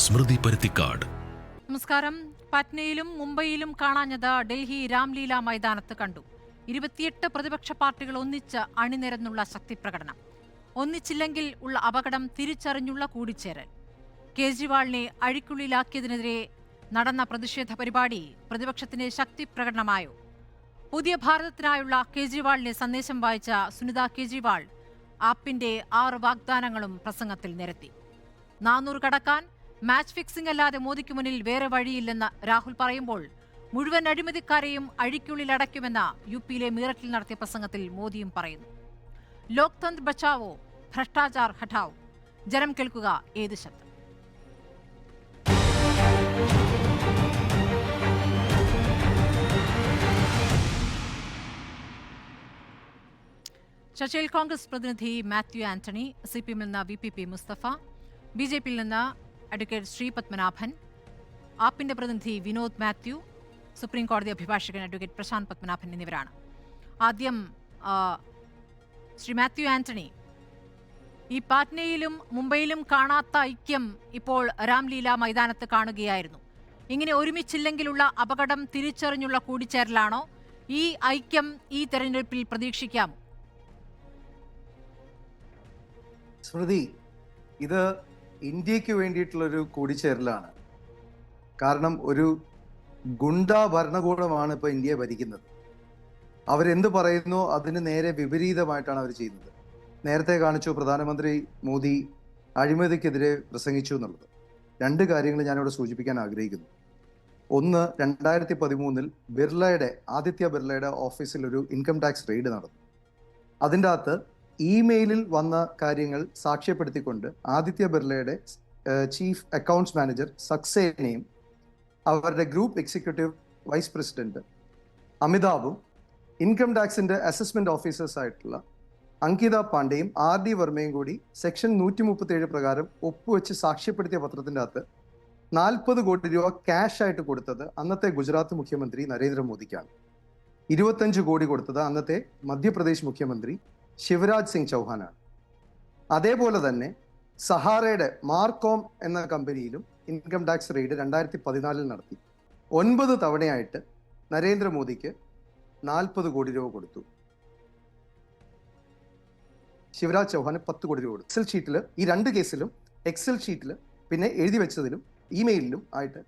സ്മൃതി പരുത്തിക്കാട്. നമസ്കാരം. പറ്റ്നയിലും മുംബൈയിലും കാണാഞ്ഞത് ഡൽഹി രാംലീല മൈതാനത്ത് കണ്ടു. 28 പ്രതിപക്ഷ പാർട്ടികൾ ഒന്നിച്ച് അണിനിരന്നുള്ള ശക്തിപ്രകടനം. ഒന്നിച്ചില്ലെങ്കിൽ ഉള്ള അപകടം തിരിച്ചറിഞ്ഞുള്ള കൂടിച്ചേരൽ. കേജ്രിവാളിനെ അഴിക്കുള്ളിലാക്കിയതിനെതിരെ നടന്ന പ്രതിഷേധ പരിപാടി പ്രതിപക്ഷത്തിന്റെ ശക്തിപ്രകടനമായോ? പുതിയ ഭാരതത്തിനായുള്ള കേജ്രിവാളിന്റെ സന്ദേശം വായിച്ച സുനിത കേജ്രിവാൾ ആപ്പിന്റെ 6 വാഗ്ദാനങ്ങളും പ്രസംഗത്തിൽ നിരത്തി. 400 കടക്കാൻ മാച്ച് ഫിക്സിംഗ് അല്ലാതെ മോദിക്ക് മുന്നിൽ വേറെ വഴിയില്ലെന്ന് രാഹുൽ പറയുമ്പോൾ മുഴുവൻ അഴിമതിക്കാരെയും അഴിക്കുള്ളിലടയ്ക്കുമെന്ന യുപിയിലെ മീററ്റിൽ നടത്തിയ പ്രസംഗത്തിൽ മോദിയും പറയുന്നു. ലോക്തന്ത്ര ബച്ചാവോ, ഭ്രഷ്ടാചാർ ഹഠാവോ. ജനം കേൾക്കുക ഏത് ശബ്ദം. ചർച്ചയിൽ കോൺഗ്രസ് പ്രതിനിധി മാത്യു ആന്റണി, സിപിഎമ്മിൽ നിന്ന് VPP മുസ്തഫ, BJPയിൽ നിന്ന് അഡ്വക്കേറ്റ് ശ്രീ പത്മനാഭൻ, ആപ്പിന്റെ പ്രതിനിധി വിനോദ് മാത്യു, സുപ്രീം കോടതി അഭിഭാഷകൻ അഡ്വക്കേറ്റ് പ്രശാന്ത് പത്മനാഭൻ എന്നിവരാണ്. ആദ്യം ശ്രീ മാത്യു ആന്റണി, ഈ പാറ്റ്നയിലും മുംബൈയിലും കാണാത്ത ഐക്യം ഇപ്പോൾ രാംലീല മൈതാനത്ത് കാണുകയായിരുന്നു. ഇങ്ങനെ ഒരുമിച്ചില്ലെങ്കിലുള്ള അപകടം തിരിച്ചറിഞ്ഞുള്ള കൂടിച്ചേരലാണോ? ഈ ഐക്യം ഈ തെരഞ്ഞെടുപ്പിൽ പ്രതീക്ഷിക്കാമോ? സ്മൃതി, ഇത് ഇന്ത്യക്ക് വേണ്ടിയിട്ടുള്ളൊരു കൂടിച്ചേരലാണ്. കാരണം ഒരു ഗുണ്ടാ ഭരണകൂടമാണ് ഇപ്പോൾ ഇന്ത്യയെ ഭരിക്കുന്നത്. അവരെന്ത് പറയുന്നു അതിന് നേരെ വിപരീതമായിട്ടാണ് അവർ ചെയ്യുന്നത്. നേരത്തെ കാണിച്ചു പ്രധാനമന്ത്രി മോദി അഴിമതിക്കെതിരെ പ്രസംഗിച്ചു എന്നുള്ളത്. 2 കാര്യങ്ങൾ ഞാനിവിടെ സൂചിപ്പിക്കാൻ ആഗ്രഹിക്കുന്നു. ഒന്ന്, 2013 ആദിത്യ ബിർളയുടെ ഓഫീസിൽ ഒരു ഇൻകം ടാക്സ് റെയ്ഡ് നടന്നു. അതിൻ്റെ അകത്ത് ഇമെയിലിൽ വന്ന കാര്യങ്ങൾ സാക്ഷ്യപ്പെടുത്തിക്കൊണ്ട് ആദിത്യ ബിർളയുടെ ചീഫ് അക്കൗണ്ട്സ് മാനേജർ സക്സേനയും അവരുടെ ഗ്രൂപ്പ് എക്സിക്യൂട്ടീവ് വൈസ് പ്രസിഡന്റ് അമിതാഭും ഇൻകം ടാക്സിന്റെ അസസ്മെന്റ് ഓഫീസേഴ്സ് ആയിട്ടുള്ള അങ്കിത പാണ്ഡെയും RD വർമ്മയും കൂടി സെക്ഷൻ 137 പ്രകാരം ഒപ്പുവെച്ച് സാക്ഷ്യപ്പെടുത്തിയ പത്രത്തിന്റെ അകത്ത് 40 കോടി രൂപ ക്യാഷ് ആയിട്ട് കൊടുത്തത് അന്നത്തെ ഗുജറാത്ത് മുഖ്യമന്ത്രി നരേന്ദ്രമോദിക്കാണ്. 25 കോടി കൊടുത്തത് അന്നത്തെ മധ്യപ്രദേശ് മുഖ്യമന്ത്രി ശിവരാജ് സിംഗ് ചൗഹാനാണ്. അതേപോലെ തന്നെ സഹാറയുടെ മാർകോം എന്ന കമ്പനിയിലും ഇൻകം ടാക്സ് റെയ്ഡ് 2014 നടത്തി. 9 തവണയായിട്ട് നരേന്ദ്രമോദിക്ക് 40 കോടി രൂപ കൊടുത്തു. ശിവരാജ് ചൗഹാന് 10 കോടി രൂപ കൊടുത്തു. എക്സൽ ഷീറ്റിൽ ഈ 2 കേസിലും എക്സൽ ഷീറ്റിൽ പിന്നെ എഴുതി വെച്ചതിലും ഇമെയിലിലും ആയിട്ട്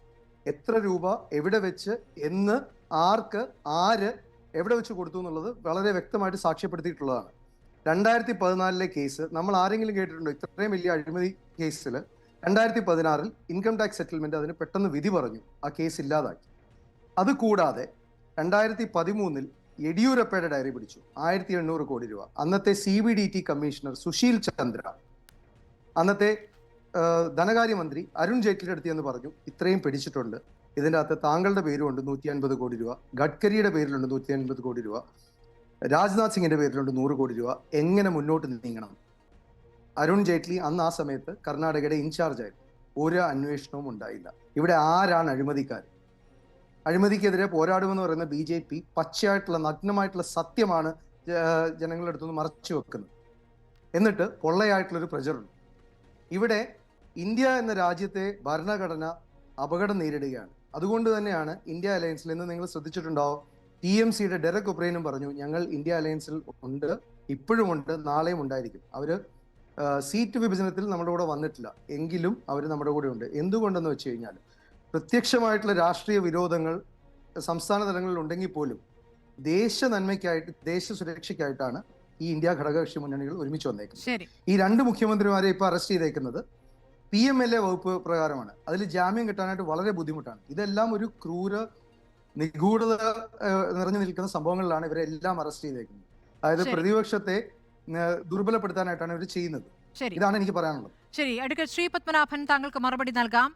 എത്ര രൂപ എവിടെ വെച്ച് എന്ന് ആർക്ക് ആര് എവിടെ വെച്ച് കൊടുത്തു എന്നുള്ളത് വളരെ വ്യക്തമായിട്ട് സാക്ഷ്യപ്പെടുത്തിയിട്ടുള്ളതാണ്. 2014 കേസ് നമ്മൾ ആരെങ്കിലും കേട്ടിട്ടുണ്ടോ? ഇത്രയും വലിയ അഴിമതി കേസിൽ 2016 ഇൻകം ടാക്സ് സെറ്റിൽമെന്റ് അതിന് പെട്ടെന്ന് വിധി പറഞ്ഞു, ആ കേസ് ഇല്ലാതാക്കി. അതുകൂടാതെ 2013 യെഡിയൂരപ്പയുടെ ഡയറി പിടിച്ചു, 1800 കോടി രൂപ. അന്നത്തെ CBDT കമ്മീഷണർ സുശീൽ ചന്ദ്ര അന്നത്തെ ധനകാര്യമന്ത്രി അരുൺ ജെയ്റ്റ്ലിയുടെ അടുത്ത് എന്ന് പറഞ്ഞു, ഇത്രയും പിടിച്ചിട്ടുണ്ട്, ഇതിൻ്റെ അകത്ത് താങ്കളുടെ പേരുണ്ട് 150 കോടി രൂപ, ഗഡ്കരിയുടെ പേരിലുണ്ട് 150 കോടി രൂപ, രാജ്നാഥ് സിംഗിന്റെ പേരിലുണ്ട് 100 കോടി രൂപ, എങ്ങനെ മുന്നോട്ട് നീങ്ങണം? അരുൺ ജെയ്റ്റ്ലി അന്ന് ആ സമയത്ത് കർണാടകയുടെ ഇൻചാർജ് ആയിരുന്നു. ഒരു അന്വേഷണവും ഉണ്ടായില്ല. ഇവിടെ ആരാണ് അഴിമതിക്കാർ? അഴിമതിക്കെതിരെ പോരാടുമെന്ന് പറയുന്ന BJP പച്ചയായിട്ടുള്ള നഗ്നമായിട്ടുള്ള സത്യമാണ് ജനങ്ങളുടെ അടുത്തുനിന്ന് മറച്ചു വെക്കുന്നത്. എന്നിട്ട് പൊള്ളയായിട്ടുള്ളൊരു പ്രചരണം. ഇവിടെ ഇന്ത്യ എന്ന രാജ്യത്തെ ഭരണഘടന അപകടം നേരിടുകയാണ്. അതുകൊണ്ട് തന്നെയാണ് ഇന്ത്യ അലയൻസിൽ നിന്ന് നിങ്ങൾ ശ്രദ്ധിച്ചിട്ടുണ്ടാവും, TMCയുടെ ഡെറക് ഒബ്രെയ്നും പറഞ്ഞു, ഞങ്ങൾ ഇന്ത്യ അലയൻസിൽ ഉണ്ട്, ഇപ്പോഴും ഉണ്ട്, നാളെയും ഉണ്ടായിരിക്കും. അവര് സീറ്റ് വിഭജനത്തിൽ നമ്മുടെ കൂടെ വന്നിട്ടില്ല, എങ്കിലും അവർ നമ്മുടെ കൂടെ ഉണ്ട്. എന്തുകൊണ്ടെന്ന് വെച്ച് കഴിഞ്ഞാൽ പ്രത്യക്ഷമായിട്ടുള്ള രാഷ്ട്രീയ വിരോധങ്ങൾ സംസ്ഥാന തലങ്ങളിൽ ഉണ്ടെങ്കിൽ പോലും ദേശ നന്മയ്ക്കായിട്ട്, ദേശ സുരക്ഷയ്ക്കായിട്ടാണ് ഈ ഇന്ത്യ ഘടകകക്ഷി മുന്നണികൾ ഒരുമിച്ച് വന്നേക്കുന്നത്. ഈ 2 മുഖ്യമന്ത്രിമാരെ ഇപ്പൊ അറസ്റ്റ് ചെയ്തേക്കുന്നത് PMLA വകുപ്പ് പ്രകാരമാണ്. അതിൽ ജാമ്യം കിട്ടാനായിട്ട് വളരെ ബുദ്ധിമുട്ടാണ്. ഇതെല്ലാം ഒരു ക്രൂര നിഗൂഢത നിറഞ്ഞു നിൽക്കുന്ന സംഭവങ്ങളിലാണ് ഇവരെല്ലാം അറസ്റ്റ് ചെയ്തേക്കുന്നത്. അതായത് പ്രതിപക്ഷത്തെ ദുർബലപ്പെടുത്താനായിട്ടാണ് ഇവർ ചെയ്യുന്നത്. ഇതാണ് എനിക്ക് പറയാനുള്ളത്. ശരി, അഡ്വക്കേറ്റ് ശ്രീ പത്മനാഭൻ, താങ്കൾക്ക് മറുപടി നൽകാം.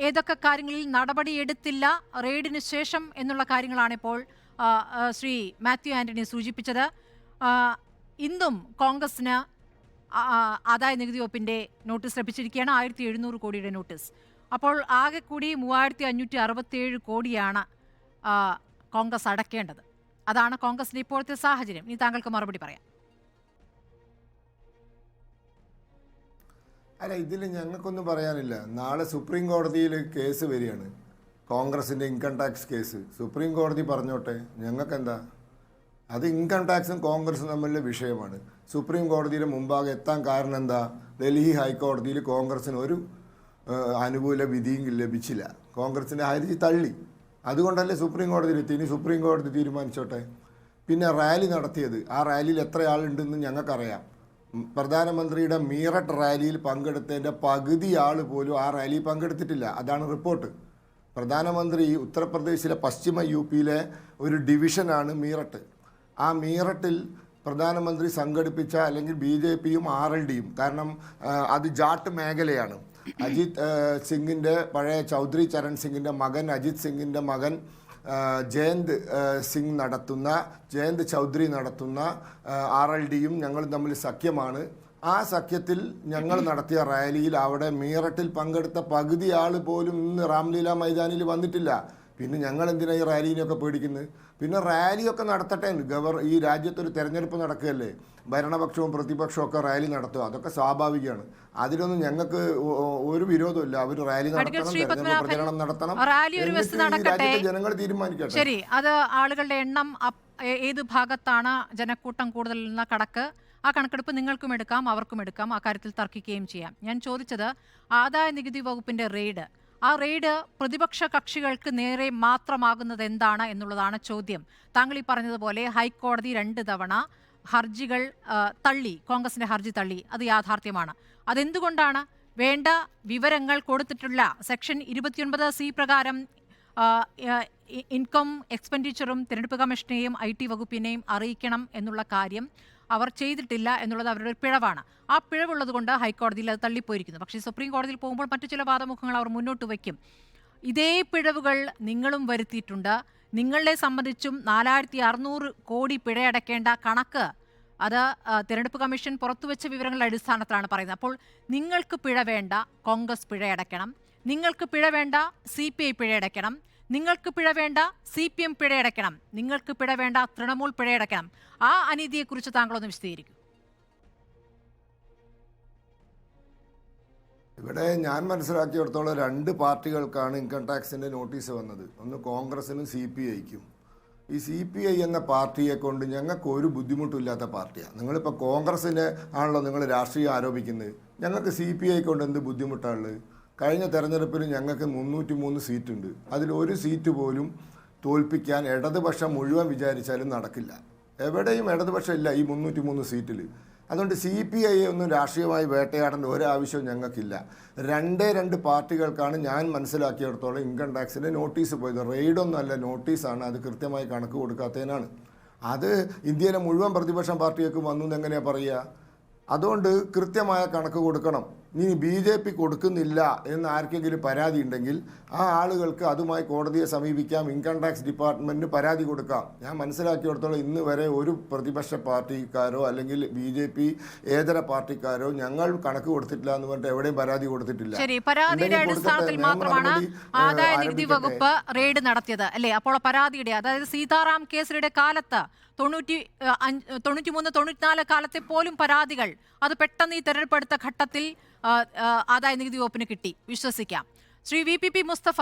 ഏതൊക്കെ കാര്യങ്ങളിൽ നടപടി എടുത്തില്ല റെയ്ഡിന് ശേഷം എന്നുള്ള കാര്യങ്ങളാണ് ഇപ്പോൾ ശ്രീ മാത്യു ആന്റണി സൂചിപ്പിച്ചത്. ഇന്നും കോൺഗ്രസിന് ആദായ നികുതി വകുപ്പിന്റെ നോട്ടീസ് ലഭിച്ചിരിക്കുകയാണ്, 1700 കോടിയുടെ നോട്ടീസ്. അപ്പോൾ ആകെ കൂടി 3567 കോടിയാണ് കോൺഗ്രസ് അടയ്ക്കേണ്ടത്. അതാണ് കോൺഗ്രസിന്റെ ഇപ്പോഴത്തെ സാഹചര്യം. ഇനി താങ്കൾക്ക് മറുപടി പറയാം. അല്ല, ഇതിൽ ഞങ്ങൾക്കൊന്നും പറയാനില്ല. നാളെ സുപ്രീം കോടതിയിൽ കേസ് വരികയാണ്, കോൺഗ്രസിൻ്റെ ഇൻകം ടാക്സ് കേസ്. സുപ്രീം കോടതി പറഞ്ഞോട്ടെ, ഞങ്ങൾക്കെന്താ. അത് ഇൻകം ടാക്സും കോൺഗ്രസും തമ്മിലുള്ള വിഷയമാണ്. സുപ്രീം കോടതിയുടെ മുമ്പാകെ എത്താൻ കാരണം എന്താ? ഡൽഹി ഹൈക്കോടതിയിൽ കോൺഗ്രസിന് ഒരു അനുകൂല വിധിയും ലഭിച്ചില്ല. കോൺഗ്രസിൻ്റെ ഹർജി തള്ളി. അതുകൊണ്ടല്ലേ സുപ്രീം കോടതിയിലെത്തി. ഇനി സുപ്രീം കോടതി തീരുമാനിച്ചോട്ടെ. പിന്നെ റാലി നടത്തിയത്, ആ റാലിയിൽ എത്ര ആളുണ്ടെന്ന് ഞങ്ങൾക്കറിയാം. പ്രധാനമന്ത്രിയുടെ മീററ്റ് റാലിയിൽ പങ്കെടുത്തതിൻ്റെ പകുതി ആൾ പോലും ആ റാലിയിൽ പങ്കെടുത്തിട്ടില്ല. അതാണ് റിപ്പോർട്ട്. പ്രധാനമന്ത്രി ഉത്തർപ്രദേശിലെ പശ്ചിമ യുപിയിലെ ഒരു ഡിവിഷനാണ് മീററ്റ്. ആ മീററ്റിൽ പ്രധാനമന്ത്രി സംഘടിപ്പിച്ച, അല്ലെങ്കിൽ BJPയും RLDയും, കാരണം അത് ജാട്ട് മേഖലയാണ്. അജിത് സിംഗിൻ്റെ, പഴയ ചൗധരി ചരൺ സിംഗിൻ്റെ മകൻ അജിത് സിംഗിൻ്റെ മകൻ ജയന്ത് ചൗധരി നടത്തുന്ന RLDയും ഞങ്ങളും തമ്മിൽ സഖ്യമാണ്. ആ സഖ്യത്തിൽ ഞങ്ങൾ നടത്തിയ റാലിയിൽ അവിടെ മീററ്റിൽ പങ്കെടുത്ത പകുതി ആൾ പോലും ഇന്ന് രാംലീല മൈതാനിൽ വന്നിട്ടില്ല. പിന്നെ ഞങ്ങൾ എന്തിനാണ് ഈ റാലീനെയൊക്കെ പേടിക്കുന്നത്? പിന്നെ റാലിയൊക്കെ നടത്തട്ടെ. ഈ രാജ്യത്തൊരു തെരഞ്ഞെടുപ്പ് നടക്കുകയല്ലേ, ഭരണപക്ഷവും പ്രതിപക്ഷവും ഒക്കെ റാലി നടത്തുക, അതൊക്കെ സ്വാഭാവികമാണ്. അതിലൊന്നും ഞങ്ങൾക്ക് ഒരു വിരോധമില്ല. അവർ റാലി നടത്തണം, തെരഞ്ഞെടുപ്പ് പ്രചരണം നടത്തണം, ജനങ്ങൾ തീരുമാനിക്കട്ടെ. ശരി, അത് ആളുകളുടെ എണ്ണം ഏത് ഭാഗത്താണ് ജനക്കൂട്ടം കൂടുതൽ എന്ന കണക്ക്, ആ കണക്കെടുപ്പ് നിങ്ങൾക്കും എടുക്കാം അവർക്കും എടുക്കാം. ആ കാര്യത്തിൽ തർക്കിക്കുകയും ചെയ്യാം. ഞാൻ ചോദിച്ചത് ആദായ നികുതി വകുപ്പിന്റെ റെയ്ഡ്, ആ റെയ്ഡ് പ്രതിപക്ഷ കക്ഷികൾക്ക് നേരെ മാത്രമാകുന്നത് എന്താണ് എന്നുള്ളതാണ് ചോദ്യം. താങ്കൾ ഈ പറഞ്ഞതുപോലെ ഹൈക്കോടതി 2 തവണ ഹർജികൾ തള്ളി, കോൺഗ്രസിന്റെ ഹർജി തള്ളി. അത് യാഥാർത്ഥ്യമാണ്. അതെന്തുകൊണ്ടാണ്? വേണ്ട വിവരങ്ങൾ കൊടുത്തിട്ടുള്ള സെക്ഷൻ 29C പ്രകാരം ഇൻകം എക്സ്പെൻഡിച്ചറും തിരഞ്ഞെടുപ്പ് കമ്മീഷനെയും IT വകുപ്പിനെയും അറിയിക്കണം എന്നുള്ള കാര്യം അവർ ചെയ്തിട്ടില്ല എന്നുള്ളത് അവരുടെ ഒരു പിഴവാണ്. ആ പിഴവുള്ളത് കൊണ്ട് ഹൈക്കോടതിയിൽ അത് തള്ളിപ്പോയിരിക്കുന്നു. പക്ഷേ സുപ്രീം കോടതിയിൽ പോകുമ്പോൾ മറ്റു ചില വാദമുഖങ്ങൾ അവർ മുന്നോട്ട് വയ്ക്കും. ഇതേ പിഴവുകൾ നിങ്ങളും വരുത്തിയിട്ടുണ്ട്. നിങ്ങളെ സംബന്ധിച്ചും 4600 കോടി പിഴയടക്കേണ്ട കണക്ക് അത് തിരഞ്ഞെടുപ്പ് കമ്മീഷൻ പുറത്തുവച്ച വിവരങ്ങളുടെ അടിസ്ഥാനത്തിലാണ് പറയുന്നത്. അപ്പോൾ നിങ്ങൾക്ക് പിഴ വേണ്ട, കോൺഗ്രസ് പിഴയടയ്ക്കണം. നിങ്ങൾക്ക് പിഴ വേണ്ട, CPI പിഴയടയ്ക്കണം. നിങ്ങൾക്ക് പിഴ വേണ്ട, CPM പിഴയടയ്ക്കണം. നിങ്ങൾക്ക് പിഴ വേണ്ട, തൃണമൂൽ പിഴയടയ്ക്കണം. ആ അനീതിയെക്കുറിച്ച് താങ്കളൊന്ന് വിശദീകരിക്കും. ഇവിടെ ഞാൻ മനസ്സിലാക്കിയിടത്തോളം 2 പാർട്ടികൾക്കാണ് ഇൻകം ടാക്സിൻ്റെ നോട്ടീസ് വന്നത്. ഒന്ന് കോൺഗ്രസിനും CPIക്കും. ഈ CPI എന്ന പാർട്ടിയെ കൊണ്ട് ഞങ്ങൾക്ക് ഒരു ബുദ്ധിമുട്ടില്ലാത്ത പാർട്ടിയാണ്. നിങ്ങളിപ്പോൾ കോൺഗ്രസിനെ ആണല്ലോ നിങ്ങൾ രാഷ്ട്രീയം ആരോപിക്കുന്നത്. ഞങ്ങൾക്ക് CPI കൊണ്ട് എന്ത് ബുദ്ധിമുട്ടാണുള്ളത്? കഴിഞ്ഞ തെരഞ്ഞെടുപ്പിൽ ഞങ്ങൾക്ക് 303 സീറ്റുണ്ട്. അതിലൊരു സീറ്റ് പോലും തോൽപ്പിക്കാൻ ഇടതുപക്ഷം മുഴുവൻ വിചാരിച്ചാലും നടക്കില്ല. എവിടെയും ഇടതുപക്ഷം ഇല്ല ഈ 303 സീറ്റിൽ. അതുകൊണ്ട് CPI ഒന്നും രാഷ്ട്രീയമായി വേട്ടയാടേണ്ട ഒരാവശ്യവും ഞങ്ങൾക്കില്ല. 2 പാർട്ടികൾക്കാണ് ഞാൻ മനസ്സിലാക്കിയിടത്തോളം ഇൻകം ടാക്സിൻ്റെ നോട്ടീസ് പോയത്. റെയ്ഡൊന്നും അല്ല, നോട്ടീസാണ്. അത് കൃത്യമായി കണക്ക് കൊടുക്കാത്തതിനാണ്. അത് ഇന്ത്യയിലെ മുഴുവൻ പ്രതിപക്ഷ പാർട്ടികൾക്കും വന്നു എന്നെങ്ങനെയാണ് പറയുക? അതുകൊണ്ട് കൃത്യമായ കണക്ക് കൊടുക്കണം. ഇനി BJP കൊടുക്കുന്നില്ല എന്ന് ആർക്കെങ്കിലും പരാതി ഉണ്ടെങ്കിൽ ആ ആളുകൾക്ക് അതുമായി കോടതിയെ സമീപിക്കാം, ഇൻകം ടാക്സ് ഡിപ്പാർട്ട്മെൻറ്റിന് പരാതി കൊടുക്കാം. ഞാൻ മനസ്സിലാക്കിയിടത്തോളം ഇന്ന് വരെ ഒരു പ്രതിപക്ഷ പാർട്ടിക്കാരോ അല്ലെങ്കിൽ BJP ഏതര പാർട്ടിക്കാരോ ഞങ്ങൾ കണക്ക് കൊടുത്തിട്ടില്ല എന്ന് പറഞ്ഞിട്ട് എവിടെയും പരാതി കൊടുത്തിട്ടില്ല. ശരി, പരാതിയുടെ അടിസ്ഥാനത്തിൽ മാത്രമാണ് ആദായ നികുതി വകുപ്പ് റെയ്ഡ് നടത്തിയത് അല്ലേ? അപ്പോൾ പരാതിയുടെ, അതായത് സീതാറാം കേസിയുടെ കാലത്ത് 93-94 കാലത്തെ പോലും പരാതികൾ അത് പെട്ടെന്ന് ഈ തെരഞ്ഞെടുപ്പെടുത്ത ഘട്ടത്തിൽ ആദായ നികുതി വകുപ്പിന് കിട്ടി, വിശ്വസിക്കാം. ശ്രീ VPP മുസ്തഫ,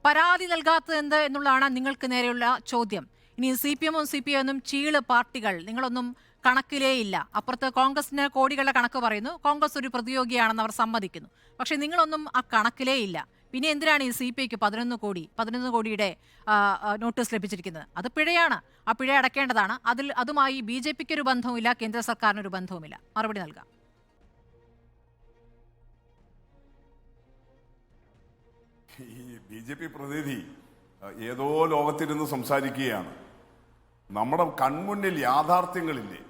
പരാതി നൽകാത്തത് എന്ത് എന്നുള്ളതാണ് നിങ്ങൾക്ക് നേരെയുള്ള ചോദ്യം. ഇനി CPMഉം CPI ചീള് പാർട്ടികൾ, നിങ്ങളൊന്നും കണക്കിലേ ഇല്ല. അപ്പുറത്ത് കോൺഗ്രസിന് കോടികളുടെ കണക്ക് പറയുന്നു, കോൺഗ്രസ് ഒരു പ്രതിയോഗിയാണെന്ന് അവർ സമ്മതിക്കുന്നു. പക്ഷേ നിങ്ങളൊന്നും ആ കണക്കിലേ ഇല്ല. പിന്നെ എന്തിനാണ് ഈ CPIക്ക് 11 കോടിയുടെ നോട്ടീസ് ലഭിച്ചിരിക്കുന്നത്? അത് പിഴയാണ്. ആ പിഴ അടക്കേണ്ടതാണ്. അതുമായി BJPക്ക് ഒരു ബന്ധവുമില്ല, കേന്ദ്ര സർക്കാരിനൊരു ബന്ധവുമില്ല. മറുപടി നൽകാം. ഈ BJP പ്രതിനിധി ഏതോ ലോകത്തിരുന്ന് സംസാരിക്കുകയാണ്. നമ്മുടെ കൺമുന്നിൽ യാഥാർത്ഥ്യങ്ങളില്ലേ?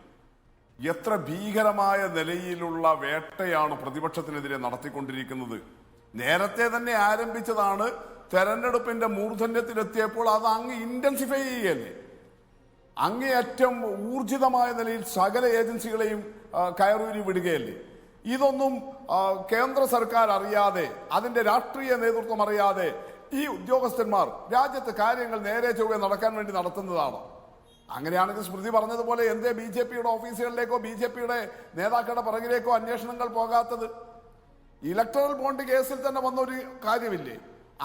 എത്ര ഭീകരമായ നിലയിലുള്ള വേട്ടയാണ് പ്രതിപക്ഷത്തിനെതിരെ നടത്തിക്കൊണ്ടിരിക്കുന്നത്. നേരത്തെ തന്നെ ആരംഭിച്ചതാണ്. തെരഞ്ഞെടുപ്പിന്റെ മൂർധന്യത്തിലെത്തിയപ്പോൾ അത് അങ്ങ് ഇന്റൻസിഫൈ ചെയ്യല്ലേ, അങ്ങേയറ്റം ഊർജിതമായ നിലയിൽ സകല ഏജൻസികളെയും കയറൂരി വിടുകയല്ലേ. ഇതൊന്നും കേന്ദ്ര സർക്കാർ അറിയാതെ, അതിന്റെ രാഷ്ട്രീയ നേതൃത്വം അറിയാതെ ഈ ഉദ്യോഗസ്ഥന്മാർ രാജ്യത്ത് കാര്യങ്ങൾ നേരെ ചൊവ്വേ നടക്കാൻ വേണ്ടി നടത്തുന്നതാണ്. അങ്ങനെയാണെങ്കിൽ സ്മൃതി പറഞ്ഞതുപോലെ എന്തേ BJPയുടെ ഓഫീസുകളിലേക്കോ BJPയുടെ നേതാക്കളുടെ പിറകിലേക്കോ അന്വേഷണങ്ങൾ പോകാത്തത്? ഇലക്ട്രൽ ബോണ്ട് കേസിൽ തന്നെ വന്ന ഒരു കാര്യമില്ലേ?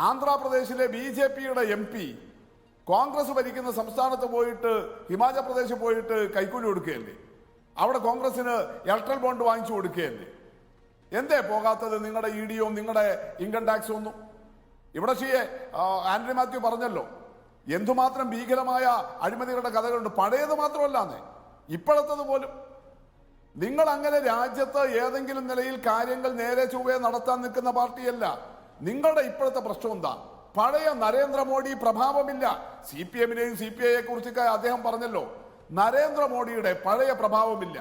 ആന്ധ്രാപ്രദേശിലെ BJPയുടെ MP കോൺഗ്രസ് ഭരിക്കുന്ന സംസ്ഥാനത്ത് പോയിട്ട് ഹിമാചൽ പ്രദേശിൽ പോയിട്ട് കൈക്കൂലി കൊടുക്കുകയല്ലേ? അവിടെ കോൺഗ്രസിന് ഇലക്ട്രൽ ബോണ്ട് വാങ്ങിച്ചു കൊടുക്കുകയല്ലേ? എന്തേ പോകാത്തത് നിങ്ങളുടെ EDO നിങ്ങളുടെ ഇൻകം ടാക്സും ഒന്നും? ഇവിടെ ആന്റണി മാത്യു പറഞ്ഞല്ലോ എന്തുമാത്രം ഭീകരമായ അഴിമതികളുടെ കഥകളുണ്ട്. പഴയത് മാത്രമല്ലാന്നേ, ഇപ്പോഴത്തത് പോലും. നിങ്ങൾ അങ്ങനെ രാജ്യത്ത് ഏതെങ്കിലും നിലയിൽ കാര്യങ്ങൾ നേരെ ചൊവ്വേ നടത്താൻ നിൽക്കുന്ന പാർട്ടിയല്ല. നിങ്ങളുടെ ഇപ്പോഴത്തെ പ്രശ്നം എന്താ? പഴയ നരേന്ദ്രമോദി പ്രഭാവമില്ല. CPM-നെയും CPI-യെ കുറിച്ചൊക്കെ അദ്ദേഹം പറഞ്ഞല്ലോ. നരേന്ദ്രമോദിയുടെ പഴയ പ്രഭാവമില്ല.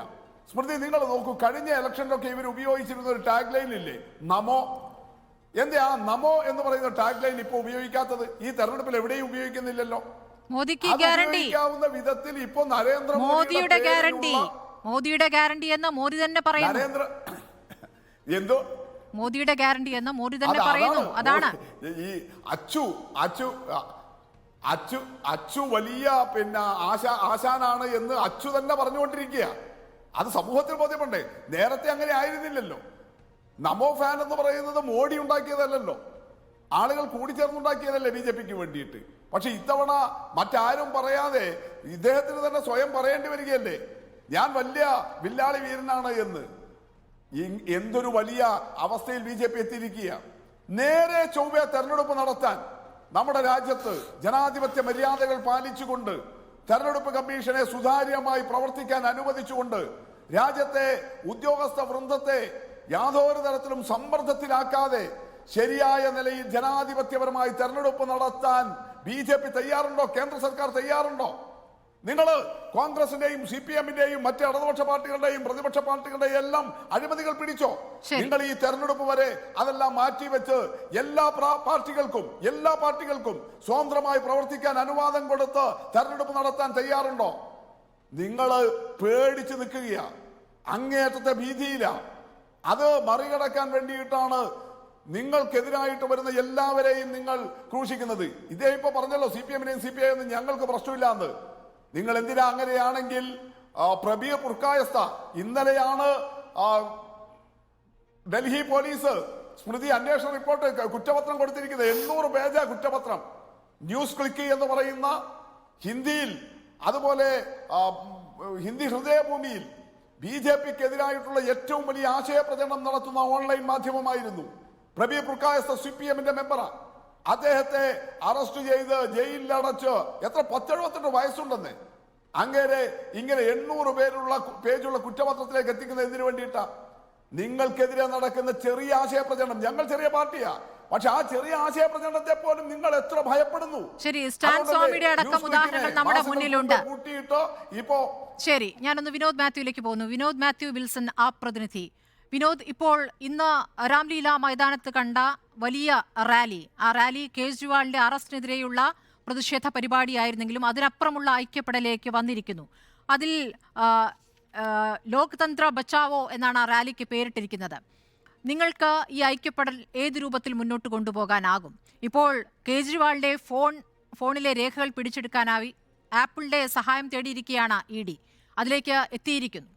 സ്മൃതി, നിങ്ങൾ നോക്കൂ, കഴിഞ്ഞ ഇലക്ഷനിലൊക്കെ ഇവർ ഉപയോഗിച്ചിരുന്ന ഒരു ടാഗ് ലൈൻ ഇല്ലേ, നമോ. എന്താ ആ നമോ എന്ന് പറയുന്ന ടാഗ് ലൈൻ ഇപ്പൊ ഉപയോഗിക്കാത്തത്? ഈ തെരഞ്ഞെടുപ്പിൽ എവിടെയും ഉപയോഗിക്കുന്നില്ലല്ലോ. മോദിക്ക് ഗ്യാരണ്ടി, വിധത്തിൽ ഇപ്പൊ മോദിയുടെ ഗ്യാരണ്ടി എന്ന് മോദി തന്നെ പറയുന്നു. എന്തോ മോദിയുടെ ഗ്യാരണ്ടി എന്ന് മോദി തന്നെ പറയുന്നു. അതാണ് ഈ അച്ചു വലിയ ആശാനാണ് എന്ന് അച്ചു തന്നെ പറഞ്ഞുകൊണ്ടിരിക്കുക. അത് സമൂഹത്തിൽ ബോധ്യപ്പെട്ടേ. നേരത്തെ അങ്ങനെ ആയിരുന്നില്ലല്ലോ. നമോ ഫാൻ എന്ന് പറയുന്നത് മോഡി ഉണ്ടാക്കിയതല്ലല്ലോ, ആളുകൾ കൂടിച്ചേർന്നുണ്ടാക്കിയതല്ലേ BJPക്ക് വേണ്ടിയിട്ട്. പക്ഷെ ഇത്തവണ മറ്റാരും പറയാതെ ഇദ്ദേഹത്തിന് തന്നെ സ്വയം പറയേണ്ടി വരികയല്ലേ, ഞാൻ വലിയ വില്ലാളി വീരനാണ് എന്ന്. എന്തൊരു വലിയ അവസ്ഥയിൽ BJP എത്തിയിരിക്കുക. നേരെ ചൊവ്വേ തെരഞ്ഞെടുപ്പ് നടത്താൻ നമ്മുടെ രാജ്യത്ത് ജനാധിപത്യ മര്യാദകൾ പാലിച്ചുകൊണ്ട് തെരഞ്ഞെടുപ്പ് കമ്മീഷനെ സുതാര്യമായി പ്രവർത്തിക്കാൻ അനുവദിച്ചുകൊണ്ട് രാജ്യത്തെ ഉദ്യോഗസ്ഥ വൃന്ദത്തെ യാതൊരു തരത്തിലും സമ്മർദ്ദത്തിലാക്കാതെ ശരിയായ നിലയിൽ ജനാധിപത്യപരമായി തെരഞ്ഞെടുപ്പ് നടത്താൻ BJP തയ്യാറുണ്ടോ? കേന്ദ്ര സർക്കാർ തയ്യാറുണ്ടോ? നിങ്ങൾ കോൺഗ്രസിന്റെയും CPM-ന്റെയും മറ്റ് ഇടതുപക്ഷ പാർട്ടികളുടെയും പ്രതിപക്ഷ പാർട്ടികളുടെയും എല്ലാം അഴിമതികൾ പിടിച്ചോ? നിങ്ങൾ ഈ തെരഞ്ഞെടുപ്പ് വരെ അതെല്ലാം മാറ്റിവെച്ച് എല്ലാ പാർട്ടികൾക്കും സ്വതന്ത്രമായി പ്രവർത്തിക്കാൻ അനുവാദം കൊടുത്ത് തെരഞ്ഞെടുപ്പ് നടത്താൻ തയ്യാറുണ്ടോ? നിങ്ങൾ പേടിച്ച് നിൽക്കുക, അങ്ങേയറ്റത്തെ ഭീതിയില്ല. അത് മറികടക്കാൻ വേണ്ടിയിട്ടാണ് നിങ്ങൾക്കെതിരായിട്ട് വരുന്ന എല്ലാവരെയും നിങ്ങൾ ക്രൂശിക്കുന്നത്. ഇതേ ഇപ്പൊ പറഞ്ഞല്ലോ, CPM-നെയും CPI-യും ഞങ്ങൾക്ക് പ്രശ്നമില്ല എന്ന്. നിങ്ങൾ എന്തിനാ അങ്ങനെയാണെങ്കിൽ പ്രബീർ പുർക്കായസ്ത ഇന്നലെയാണ് ഡൽഹി പോലീസ് സ്മൃതി അന്വേഷണ റിപ്പോർട്ട് കുറ്റപത്രം കൊടുത്തിരിക്കുന്നത്. 800 പേജാ കുറ്റപത്രം. ന്യൂസ് ക്ലിക്ക് എന്ന് പറയുന്ന ഹിന്ദിയിൽ, അതുപോലെ ഹിന്ദി ഹൃദയഭൂമിയിൽ BJPക്കെതിരായിട്ടുള്ള ഏറ്റവും വലിയ ആശയപ്രചരണം നടത്തുന്ന ഓൺലൈൻ മാധ്യമമായിരുന്നു. പ്രബീർ പുർക്കായസ്ത CPM-ന്റെ മെമ്പറാ. അദ്ദേഹത്തെ അറസ്റ്റ് ചെയ്ത് ജയിലിൽ അടച്ച് 78 വയസ്സുണ്ടെന്ന് അങ്ങനെ ഇങ്ങനെ 800 പേജുള്ള കുറ്റപത്രത്തിലേക്ക് എത്തിക്കുന്നത് എന്തിനു വേണ്ടിയിട്ടാ? നിങ്ങൾക്കെതിരെ നടക്കുന്ന ചെറിയ ആശയപ്രചരണം. ഞങ്ങൾ ചെറിയ പാർട്ടിയാ, പക്ഷെ ആ ചെറിയ ആശയപ്രചരണത്തെ പോലും നിങ്ങൾ എത്ര ഭയപ്പെടുന്നു. ശരി, സ്റ്റാൻ സ്വാമിയുടെ അടക്കം ഉദാഹരണങ്ങൾ നമ്മുടെ മുന്നിലുണ്ട്. ഇപ്പോ ശരി, ഞാനൊന്ന് വിനോദ് മാത്യുവിലേക്ക് പോകുന്നു. വിനോദ് മാത്യു വിൽസൺ, ആ പ്രതിനിധി. വിനോദ്, ഇപ്പോൾ ഇന്ന് രാംലീല മൈതാനത്ത് കണ്ട വലിയ റാലി, ആ റാലി കേജ്രിവാളിന്റെ അറസ്റ്റിനെതിരെയുള്ള പ്രതിഷേധ പരിപാടിയായിരുന്നെങ്കിലും അതിനപ്പുറമുള്ള ഐക്യപ്പെടലേക്ക് വന്നിരിക്കുന്നു. അതിൽ ലോക് തന്ത്ര ബച്ചാവോ എന്നാണ് ആ റാലിക്ക് പേരിട്ടിരിക്കുന്നത്. നിങ്ങൾക്ക് ഈ ഐക്യപ്പെടൽ ഏത് രൂപത്തിൽ മുന്നോട്ട് കൊണ്ടുപോകാനാകും? ഇപ്പോൾ കേജ്രിവാളിന്റെ ഫോണിലെ രേഖകൾ പിടിച്ചെടുക്കാനായി ആപ്പിളിന്റെ സഹായം തേടിയിരിക്കുകയാണ് ED. അതിലേക്ക് എത്തിയിരിക്കുന്നു.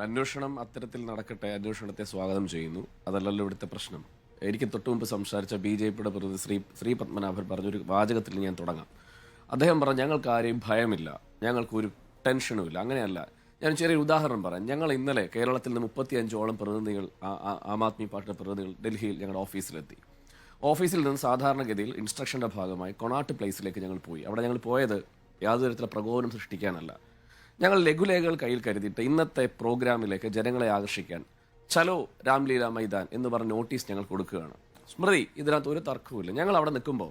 അന്വേഷണം അത്തരത്തിൽ നടക്കട്ടെ, അന്വേഷണത്തെ സ്വാഗതം ചെയ്യുന്നു. അതല്ലല്ലോ ഇവിടുത്തെ പ്രശ്നം. എനിക്ക് തൊട്ടു മുമ്പ് സംസാരിച്ച BJPയുടെ പ്രതിനിധി ശ്രീ പത്മനാഭൻ പറഞ്ഞൊരു വാചകത്തിൽ ഞാൻ തുടങ്ങാം. അദ്ദേഹം പറഞ്ഞു, ഞങ്ങൾക്ക് ആരെയും ഭയമില്ല, ഞങ്ങൾക്കൊരു ടെൻഷനുമില്ല. അങ്ങനെയല്ല. ഞാൻ ചെറിയൊരു ഉദാഹരണം പറയാം. ഞങ്ങൾ ഇന്നലെ കേരളത്തിൽ നിന്ന് 35ഓളം പ്രതിനിധികൾ, ആം ആദ്മി പാർട്ടിയുടെ പ്രതിനിധികൾ ഡൽഹിയിൽ ഞങ്ങളുടെ ഓഫീസിലെത്തി. ഓഫീസിൽ നിന്ന് സാധാരണഗതിയിൽ ഇൻസ്ട്രക്ഷൻ്റെ ഭാഗമായി കൊണാട്ട് പ്ലേസിലേക്ക് ഞങ്ങൾ പോയി. അവിടെ ഞങ്ങൾ പോയത് യാതൊരു തരത്തിലുള്ള പ്രകോപനം സൃഷ്ടിക്കാനല്ല. ഞങ്ങൾ ലഘുലേഖകൾ കയ്യിൽ കരുതിയിട്ട് ഇന്നത്തെ പ്രോഗ്രാമിലേക്ക് ജനങ്ങളെ ആകർഷിക്കാൻ ചലോ രാംലീല മൈതാൻ എന്ന് പറഞ്ഞ നോട്ടീസ് ഞങ്ങൾ കൊടുക്കുകയാണ്. സ്മൃതി, ഇതിനകത്ത് ഒരു തർക്കവുമില്ല. ഞങ്ങൾ അവിടെ നിൽക്കുമ്പോൾ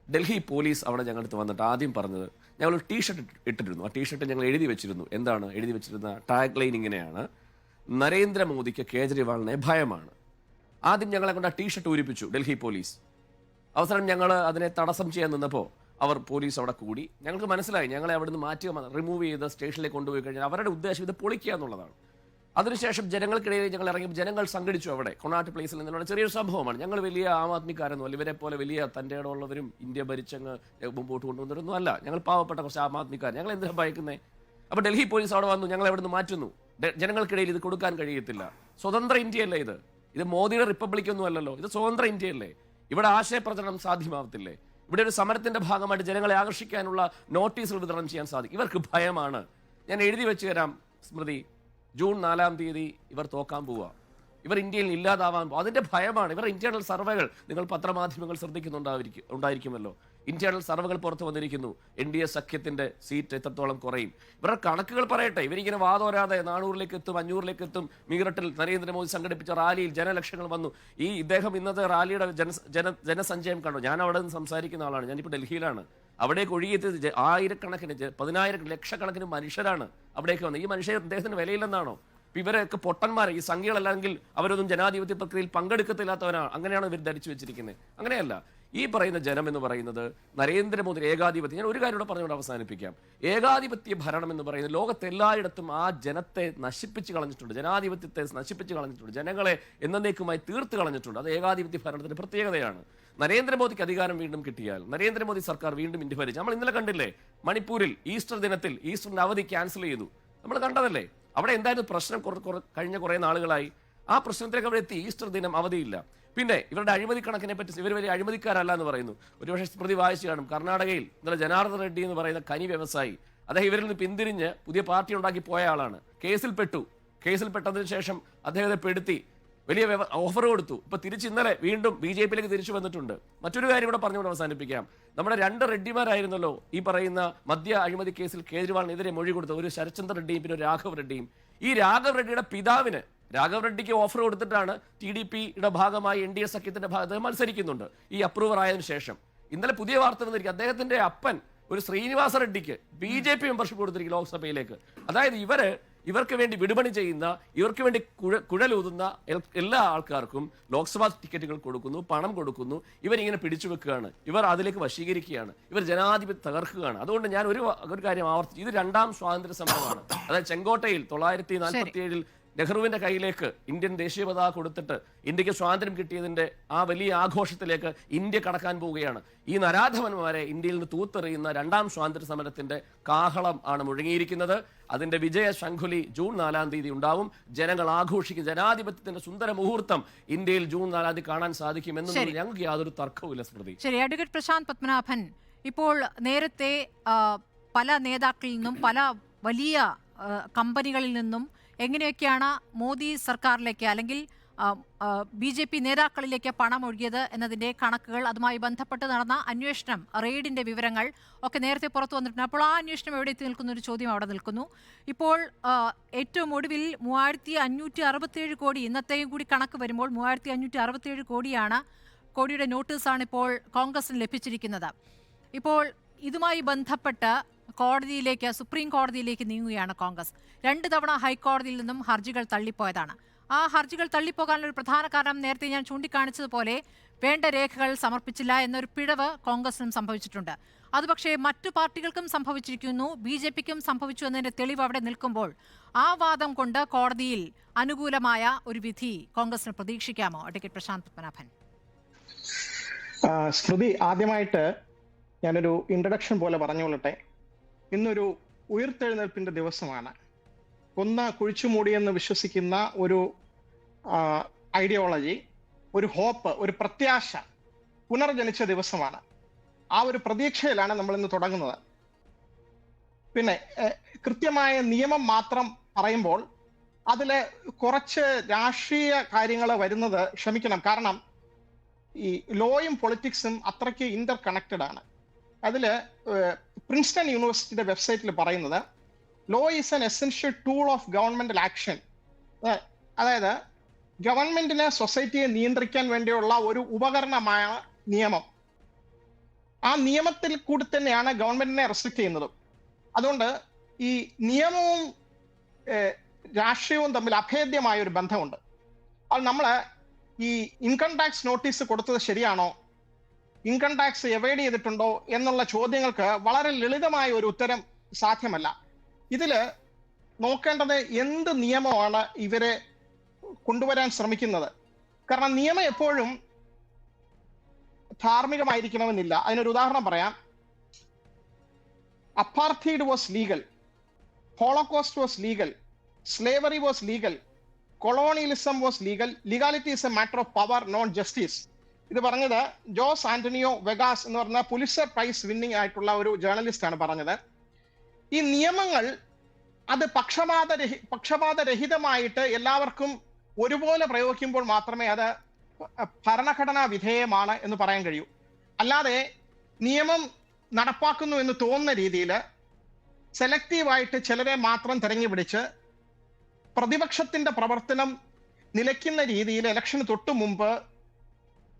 ഡൽഹി പോലീസ് അവിടെ ഞങ്ങളടുത്ത് വന്നിട്ട് ആദ്യം പറഞ്ഞത്, ഞങ്ങൾ ടീഷർട്ട് ഇട്ടിരുന്നു. ആ ടീഷർട്ട് ഞങ്ങൾ എഴുതി വെച്ചിരുന്നു. എന്താണ് എഴുതി വെച്ചിരുന്ന ടാഗ് ലൈൻ ഇങ്ങനെയാണ്: നരേന്ദ്രമോദിക്ക് കേജ്രിവാളിനെ ഭയമാണ്. ആദ്യം ഞങ്ങളെ കൊണ്ട് ആ ടീഷർട്ട് ഊരിപ്പിച്ചു ഡൽഹി പോലീസ്. അവസാനം ഞങ്ങൾ അതിനെ തടസ്സം ചെയ്യാൻ നിന്നപ്പോൾ പോലീസ് അവിടെ കൂടി. ഞങ്ങൾക്ക് മനസ്സിലായി ഞങ്ങളെ അവിടെ നിന്ന് റിമൂവ് ചെയ്ത് സ്റ്റേഷനിലേക്ക് കൊണ്ടുപോയി കഴിഞ്ഞാൽ അവരുടെ ഉദ്ദേശം ഇത് പൊളിക്കുക എന്നുള്ളതാണ്. അതിനുശേഷം ജനങ്ങൾക്കിടയിൽ ഞങ്ങൾ ഇറങ്ങിയപ്പോൾ ജനങ്ങൾ സംഘടിച്ചു അവിടെ കൊണാട്ട് പ്ലേസിൽ നിന്നുള്ള ചെറിയൊരു സംഭവമാണ്. ഞങ്ങൾ വലിയ ആം ആദ്മിക്കാരൊന്നും അല്ല, ഇവരെ പോലെ വലിയ തൻ്റെ ഇടമുള്ളവരും ഇന്ത്യ ഭരിച്ചങ്ങ് മുമ്പോട്ട് കൊണ്ടുവന്നവരൊന്നും അല്ല. ഞങ്ങൾ പാവപ്പെട്ട കുറച്ച് ആം ആദ്മിക്കാർ. ഞങ്ങൾ എന്തിനാണ് ഭയക്കുന്നത്? അപ്പോൾ ഡൽഹി പോലീസ് അവിടെ വന്നു, ഞങ്ങൾ എവിടെ നിന്ന് മാറ്റുന്നു, ജനങ്ങൾക്കിടയിൽ ഇത് കൊടുക്കാൻ കഴിയത്തില്ല. സ്വതന്ത്ര ഇന്ത്യയല്ലേ ഇത് മോദിയുടെ റിപ്പബ്ലിക് ഒന്നും അല്ലല്ലോ, ഇത് സ്വതന്ത്ര ഇന്ത്യയല്ലേ. ഇവിടെ ആശയപ്രചരണം സാധ്യമാവത്തില്ലേ? ഇവിടെ ഒരു സമരത്തിന്റെ ഭാഗമായിട്ട് ജനങ്ങളെ ആകർഷിക്കാനുള്ള നോട്ടീസുകൾ വിതരണം ചെയ്യാൻ സാധിക്കും. ഇവർക്ക് ഭയമാണ്. ഞാൻ എഴുതി വെച്ച് തരാം സ്മൃതി, ജൂൺ 4-ാം തീയതി ഇവർ തോക്കാൻ പോവുക, ഇവർ ഇന്ത്യയിൽ ഇല്ലാതാവാൻ പോകും. അതിന്റെ ഭയമാണ്. ഇവർ ഇന്റേണൽ സർവേകൾ നിങ്ങൾ പത്രമാധ്യമങ്ങൾ ഉണ്ടായിരിക്കുമല്ലോ. ഇന്റേണൽ സർവേകൾ പുറത്തു വന്നിരിക്കുന്നു. NDA സഖ്യത്തിന്റെ സീറ്റ് എത്രത്തോളം കുറയും. ഇവരുടെ കണക്കുകൾ പറയട്ടെ. ഇവരിങ്ങനെ വാതോരാതെ 400-ലേക്ക് എത്തും, 500-ലേക്ക് എത്തും. മീററ്റിൽ നരേന്ദ്രമോദി സംഘടിപ്പിച്ച റാലിയിൽ ജനലക്ഷങ്ങൾ വന്നു. ഇദ്ദേഹം ഇന്നത്തെ റാലിയുടെ ജനസഞ്ചയം കണ്ടു. ഞാൻ അവിടെ നിന്ന് സംസാരിക്കുന്ന ആളാണ്. ഞാനിപ്പോൾ ഡൽഹിയിലാണ്. അവിടേക്ക് ഒഴുകിയെത്തിയത് ആയിരക്കണക്കിന് 10,000 ലക്ഷക്കണക്കിന് മനുഷ്യരാണ് അവിടേക്ക് വന്നത്. ഈ മനുഷ്യർ അദ്ദേഹത്തിന് വിലയില്ലെന്നാണോ? ഇവരൊക്കെ പൊട്ടന്മാർ, ഈ സംഖ്യകളല്ലെങ്കിൽ അവരൊന്നും ജനാധിപത്യ പ്രക്രിയയിൽ പങ്കെടുക്കത്തില്ലാത്തവരാണ്. അങ്ങനെയാണ് ഇവർ ധരിച്ചു വെച്ചിരിക്കുന്നത്. അങ്ങനെയല്ല. ഈ പറയുന്ന ജനം എന്ന് പറയുന്നത് നരേന്ദ്രമോദി ഏകാധിപത്യം. ഞാൻ ഒരു കാര്യം കൂടെ പറഞ്ഞുകൊണ്ട് അവസാനിപ്പിക്കാം. ഏകാധിപത്യ ഭരണം എന്ന് പറയുന്നത് ലോകത്തെല്ലായിടത്തും ആ ജനത്തെ നശിപ്പിച്ച് കളഞ്ഞിട്ടുണ്ട്, ജനാധിപത്യത്തെ നശിപ്പിച്ച് കളഞ്ഞിട്ടുണ്ട്, ജനങ്ങളെ എന്നേക്കുമായി തീർത്ത് കളഞ്ഞിട്ടുണ്ട്. അത് ഏകാധിപത്യ ഭരണത്തിന്റെ പ്രത്യേകതയാണ്. നരേന്ദ്രമോദിക്ക് അധികാരം വീണ്ടും കിട്ടിയാൽ, നരേന്ദ്രമോദി സർക്കാർ വീണ്ടും ഇന്ത്യ ഭരിച്ചു. നമ്മൾ ഇന്നലെ കണ്ടില്ലേ മണിപ്പൂരിൽ ഈസ്റ്റർ ദിനത്തിൽ ഈസ്റ്ററിന്റെ അവധി ക്യാൻസൽ ചെയ്തു. നമ്മൾ കണ്ടതല്ലേ. അവിടെ എന്തായാലും പ്രശ്നം കഴിഞ്ഞ കുറേ നാളുകളായി. ആ പ്രശ്നത്തിലേക്ക് അവിടെ എത്തി. ഈസ്റ്റർ ദിനം അവധിയില്ല. പിന്നെ ഇവരുടെ അഴിമതി കണക്കിനെ പറ്റി ഇവർ വലിയ അഴിമതിക്കാരല്ല എന്ന് പറയുന്നു. ഒരുപക്ഷെ സ്മൃതി വായിച്ചു കാണും. കർണാടകയിൽ ഇന്നലെ ജനാർദ്ദൻ റെഡ്ഡി എന്ന് പറയുന്ന ഖനി വ്യവസായി, അദ്ദേഹം ഇവരിൽ നിന്ന് പിന്തിരിഞ്ഞ് പുതിയ പാർട്ടി ഉണ്ടാക്കി പോയ ആളാണ്. കേസിൽപ്പെട്ടതിന് ശേഷം അദ്ദേഹത്തെ പെടുത്തി വലിയ ഓഫർ കൊടുത്തു. ഇപ്പൊ ഇന്നലെ വീണ്ടും BJP-യിലേക്ക് തിരിച്ചു വന്നിട്ടുണ്ട്. മറ്റൊരു കാര്യം കൂടെ പറഞ്ഞുകൊണ്ട് അവസാനിപ്പിക്കാം. നമ്മുടെ 2 റെഡ്ഡിമാരായിരുന്നല്ലോ ഈ പറയുന്ന മദ്യ അഴിമതി കേസിൽ കേജ്രിവാളിനെതിരെ മൊഴി കൊടുത്ത ഒരു ശരത്ചന്ദ്ര റെഡ്ഡിയും പിന്നെ രാഘവ് റെഡ്ഡിയും. ഈ രാഘവ് റെഡ്ഡിയുടെ പിതാവിന്, രാഘവ് റെഡ്ഡിക്ക് ഓഫർ കൊടുത്തിട്ടാണ് TDP-യുടെ ഭാഗമായി NDA സഖ്യത്തിന്റെ ഭാഗത്ത് മത്സരിക്കുന്നുണ്ട് ഈ അപ്രൂവർ ആയതിനു ശേഷം. ഇന്നലെ പുതിയ വാർത്ത വന്നിരിക്കും. അദ്ദേഹത്തിന്റെ അപ്പൻ ഒരു ശ്രീനിവാസ റെഡ്ഡിക്ക് BJP മെമ്പർഷിപ്പ് കൊടുത്തിരിക്കും ലോക്സഭയിലേക്ക്. അതായത് ഇവർക്ക് വേണ്ടി വിടുപണി ചെയ്യുന്ന, ഇവർക്ക് വേണ്ടി കുഴലൂതുന്ന എല്ലാ ആൾക്കാർക്കും ലോക്സഭാ ടിക്കറ്റുകൾ കൊടുക്കുന്നു, പണം കൊടുക്കുന്നു. ഇവരിങ്ങനെ പിടിച്ചു വെക്കുകയാണ്, ഇവർ അതിലേക്ക് വശീകരിക്കുകയാണ്, ഇവർ ജനാധിപത്യം തകർക്കുകയാണ്. അതുകൊണ്ട് ഞാൻ ഒരു കാര്യം ആവർത്തിച്ചു. ഇത് 2ാം സ്വാതന്ത്ര്യ സമരമാണ്. അതായത് ചെങ്കോട്ടയിൽ 947-ൽ നെഹ്റുവിന്റെ കയ്യിലേക്ക് ഇന്ത്യൻ ദേശീയ പതാക കൊടുത്തിട്ട് ഇന്ത്യക്ക് സ്വാതന്ത്ര്യം കിട്ടിയതിന്റെ ആ വലിയ ആഘോഷത്തിലേക്ക് ഇന്ത്യ കടക്കാൻ പോവുകയാണ്. ഈ നരാധവന്മാരെ ഇന്ത്യയിൽ നിന്ന് തൂത്തെറിയുന്ന 2ാം സ്വാതന്ത്ര്യ സമരത്തിന്റെ കാഹളം ആണ് മുഴങ്ങിയിരിക്കുന്നത്. അതിന്റെ വിജയ ശംഖുലി ജൂൺ 4-ാം തീയതി ഉണ്ടാവും. ജനങ്ങൾ ആഘോഷിക്കും. ജനാധിപത്യത്തിന്റെ സുന്ദര മുഹൂർത്തം ഇന്ത്യയിൽ ജൂൺ 4-ാം തീയതി കാണാൻ സാധിക്കുമെന്നും ഞങ്ങൾക്ക് യാതൊരു തർക്കവുമില്ല സ്മൃതി. ശരി. അഡ്വക്കേറ്റ് പ്രശാന്ത് പത്മനാഭൻ, ഇപ്പോൾ നേരത്തെ പല നേതാക്കളിൽ നിന്നും പല വലിയ കമ്പനികളിൽ നിന്നും എങ്ങനെയൊക്കെയാണ് മോദി സർക്കാരിലേക്ക് അല്ലെങ്കിൽ BJP നേതാക്കളിലേക്ക് പണം ഒഴുകിയത് എന്നതിൻ്റെ കണക്കുകൾ, അതുമായി ബന്ധപ്പെട്ട് നടന്ന അന്വേഷണം, റെയ്ഡിൻ്റെ വിവരങ്ങൾ ഒക്കെ നേരത്തെ പുറത്തു വന്നിട്ടുണ്ട്. അപ്പോൾ ആ അന്വേഷണം എവിടെ എത്തി നിൽക്കുന്ന ഒരു ചോദ്യം അവിടെ നിൽക്കുന്നു. ഇപ്പോൾ ഏറ്റവും ഒടുവിൽ 3567 കോടി, ഇന്നത്തെയും കൂടി കണക്ക് വരുമ്പോൾ 3567 കോടിയുടെ നോട്ടീസാണ് ഇപ്പോൾ കോൺഗ്രസിന് ലഭിച്ചിരിക്കുന്നത്. ഇപ്പോൾ ഇതുമായി ബന്ധപ്പെട്ട് സുപ്രീം കോടതിയിലേക്ക് നീങ്ങുകയാണ് കോൺഗ്രസ്. 2 തവണ ഹൈക്കോടതിയിൽ നിന്നും ഹർജികൾ തള്ളിപ്പോയതാണ്. ആ ഹർജികൾ തള്ളിപ്പോകാനുള്ള ഒരു പ്രധാന കാരണം നേരത്തെ ഞാൻ ചൂണ്ടിക്കാണിച്ചതുപോലെ വേണ്ട രേഖകൾ സമർപ്പിച്ചില്ല എന്നൊരു പിഴവ് കോൺഗ്രസിനും സംഭവിച്ചിട്ടുണ്ട്. അത് പക്ഷേ മറ്റു പാർട്ടികൾക്കും സംഭവിച്ചിരിക്കുന്നു, BJP-ക്കും സംഭവിച്ചു എന്നതിന്റെ തെളിവ് അവിടെ നിൽക്കുമ്പോൾ ആ വാദം കൊണ്ട് കോടതിയിൽ അനുകൂലമായ ഒരു വിധി കോൺഗ്രസിന് പ്രതീക്ഷിക്കാമോ? അഡ്വക്കേറ്റ് പ്രശാന്ത് പത്മനാഭൻ. സ്മൃതി, ആദ്യമായിട്ട് ഞാനൊരു ഇൻട്രഡക്ഷൻ പോലെ പറഞ്ഞുകൊള്ളട്ടെ. ഇന്നൊരു ഉയർത്തെഴുന്നേൽപ്പിന്റെ ദിവസമാണ്. കുഴിച്ചുമൂടിയെന്ന് വിശ്വസിക്കുന്ന ഒരു ഐഡിയോളജി, ഒരു ഹോപ്പ്, ഒരു പ്രത്യാശ പുനർജനിച്ച ദിവസമാണ്. ആ ഒരു പ്രതീക്ഷയിലാണ് നമ്മൾ ഇന്ന് തുടങ്ങുന്നത്. പിന്നെ കൃത്യമായ നിയമം മാത്രം പറയുമ്പോൾ അതില് കുറച്ച് രാഷ്ട്രീയ കാര്യങ്ങൾ വരുന്നത് ക്ഷമിക്കണം. കാരണം ഈ ലോയും പൊളിറ്റിക്സും അത്രയ്ക്ക് ഇന്റർ കണക്റ്റഡ് ആണ്. അതില് പ്രിൻസ്റ്റൺ യൂണിവേഴ്സിറ്റിയുടെ വെബ്സൈറ്റിൽ പറയുന്നത് law is an essential tool of governmental action. അതായത് ഗവൺമെന്റിനെ, സൊസൈറ്റിയെ നിയന്ത്രിക്കാൻ വേണ്ടിയുള്ള ഒരു ഉപകരണമാണ് നിയമം. ആ നിയമത്തിൽ കൂടി തന്നെയാണ് ഗവൺമെന്റിനെ റെസ്ട്രിക്ട് ചെയ്യുന്നതും. അതുകൊണ്ട് ഈ നിയമവും രാഷ്ട്രീയവും തമ്മിൽ അഭേദ്യമായ ഒരു ബന്ധമുണ്ട്. അത് നമ്മൾ ഈ ഇൻകം ടാക്സ് നോട്ടീസ് കൊടുത്തത് ശരിയാണോ, ഇൻകം ടാക്സ് എവൈഡ് ചെയ്തിട്ടുണ്ടോ എന്നുള്ള ചോദ്യങ്ങൾക്ക് വളരെ ലളിതമായ ഒരു ഉത്തരം സാധ്യമല്ല. ഇതില് നോക്കേണ്ടത് എന്ത് നിയമമാണ് ഇവരെ കൊണ്ടുവരാൻ ശ്രമിക്കുന്നത്. കാരണം നിയമം എപ്പോഴും ധാർമ്മികമായിരിക്കണമെന്നില്ല. അതിനൊരു ഉദാഹരണം പറയാം. Apartheid was legal. Holocaust was legal, slavery was legal, colonialism was legal, legality is a matter of power not justice. ഇത് പറഞ്ഞത് ജോസ് ആന്റണിയോ വെഗാസ് എന്ന് പറഞ്ഞ പുലിസർ പ്രൈസ് വിന്നിംഗ് ആയിട്ടുള്ള ഒരു ജേർണലിസ്റ്റ് ആണ് പറഞ്ഞത്. ഈ നിയമങ്ങൾ അത് പക്ഷപാതരഹിതമായിട്ട് എല്ലാവർക്കും ഒരുപോലെ പ്രയോഗിക്കുമ്പോൾ മാത്രമേ അത് ഭരണഘടനാ വിധേയമാണ് എന്ന് പറയാൻ കഴിയൂ. അല്ലാതെ നിയമം നടപ്പാക്കുന്നു എന്ന് തോന്നുന്ന രീതിയിൽ സെലക്റ്റീവായിട്ട് ചിലരെ മാത്രം തെരഞ്ഞു പിടിച്ച് പ്രതിപക്ഷത്തിന്റെ പ്രവർത്തനം നിലയ്ക്കുന്ന രീതിയിൽ ഇലക്ഷന് തൊട്ടു മുമ്പ്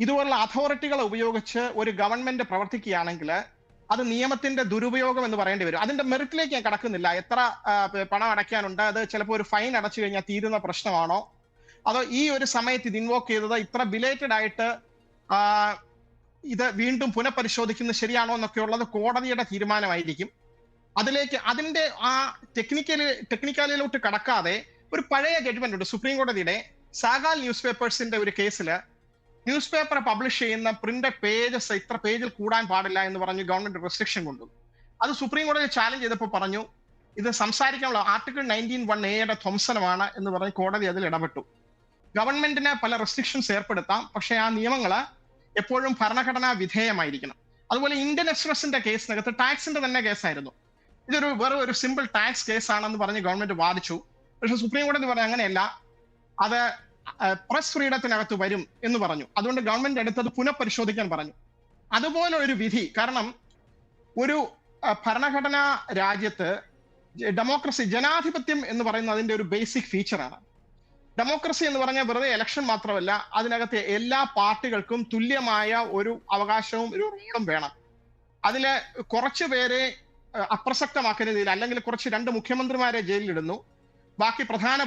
ഇതുപോലുള്ള അതോറിറ്റികളെ ഉപയോഗിച്ച് ഒരു ഗവൺമെന്റ് പ്രവർത്തിക്കുകയാണെങ്കിൽ അത് നിയമത്തിന്റെ ദുരുപയോഗം എന്ന് പറയേണ്ടി വരും. അതിന്റെ മെറിറ്റിലേക്ക് ഞാൻ കടക്കുന്നില്ല. എത്ര പണം അടയ്ക്കാനുണ്ട്, അത് ചിലപ്പോൾ ഒരു ഫൈൻ അടച്ചു കഴിഞ്ഞാൽ തീരുന്ന പ്രശ്നമാണോ, അതോ ഈ ഒരു സമയത്ത് ഇത് ഇൻവോക്ക് ചെയ്തത് ഇത്ര ബിലേറ്റഡ് ആയിട്ട് ഇത് വീണ്ടും പുനഃപരിശോധിക്കുന്നത് ശരിയാണോ എന്നൊക്കെ ഉള്ളത് കോടതിയുടെ തീരുമാനമായിരിക്കും. അതിന്റെ ആ ടെക്നിക്കാലിലോട്ട് കടക്കാതെ ഒരു പഴയ ജഡ്ജ്മെന്റ് ഉണ്ട് സുപ്രീം കോടതിയുടെ സാഗാൽ ന്യൂസ് പേപ്പേഴ്സിന്റെ ഒരു കേസിൽ ന്യൂസ് പേപ്പർ പബ്ലിഷ് ചെയ്യുന്ന പ്രിന്റഡ് പേജസ് ഇത്ര പേജിൽ കൂടാൻ പാടില്ല എന്ന് പറഞ്ഞു ഗവൺമെന്റ് റെസ്ട്രിക്ഷൻ കൊണ്ടു. അത് സുപ്രീം കോടതി ചാലഞ്ച് ചെയ്തപ്പോൾ പറഞ്ഞു ഇത് സംസാരിക്കാനുള്ള ആർട്ടിക്കിൾ 19(1)A ധ്വംസനമാണ് എന്ന് പറഞ്ഞ് കോടതി അതിൽ ഇടപെട്ടു. ഗവൺമെന്റിന് പല റെസ്ട്രിക്ഷൻസ് ഏർപ്പെടുത്താം, പക്ഷേ ആ നിയമങ്ങൾ എപ്പോഴും ഭരണഘടനാ വിധേയമായിരിക്കണം. അതുപോലെ ഇന്ത്യൻ എക്സ്പ്രസിന്റെ കേസിനകത്ത് ടാക്സിന്റെ തന്നെ കേസായിരുന്നു. ഇതൊരു വെറും ഒരു സിമ്പിൾ ടാക്സ് കേസാണെന്ന് പറഞ്ഞ് ഗവൺമെന്റ് വാദിച്ചു. പക്ഷെ സുപ്രീം കോടതി പറഞ്ഞു അങ്ങനെയല്ല, അത് പ്രസ് ഫ്രീഡത്തിനകത്ത് വരും എന്ന് പറഞ്ഞു. അതുകൊണ്ട് ഗവൺമെന്റ് എടുത്തത് പുനഃപരിശോധിക്കാൻ പറഞ്ഞു. അതുപോലെ ഒരു വിധി, കാരണം ഒരു ഭരണഘടനാ രാജ്യത്ത് ഡെമോക്രസി, ജനാധിപത്യം എന്ന് പറയുന്നത് അതിന്റെ ഒരു ബേസിക് ഫീച്ചറാണ്. ഡെമോക്രസി എന്ന് പറഞ്ഞാൽ വെറുതെ ഇലക്ഷൻ മാത്രമല്ല, അതിനകത്ത് എല്ലാ പാർട്ടികൾക്കും തുല്യമായ ഒരു അവകാശവും ഒരു റോളും വേണം. അതില് കുറച്ചു പേരെ അപ്രസക്തമാക്കുന്ന രീതിയിൽ, അല്ലെങ്കിൽ കുറച്ച് 2 മുഖ്യമന്ത്രിമാരെ ജയിലിലിടുന്നു, ബാക്കി പ്രധാന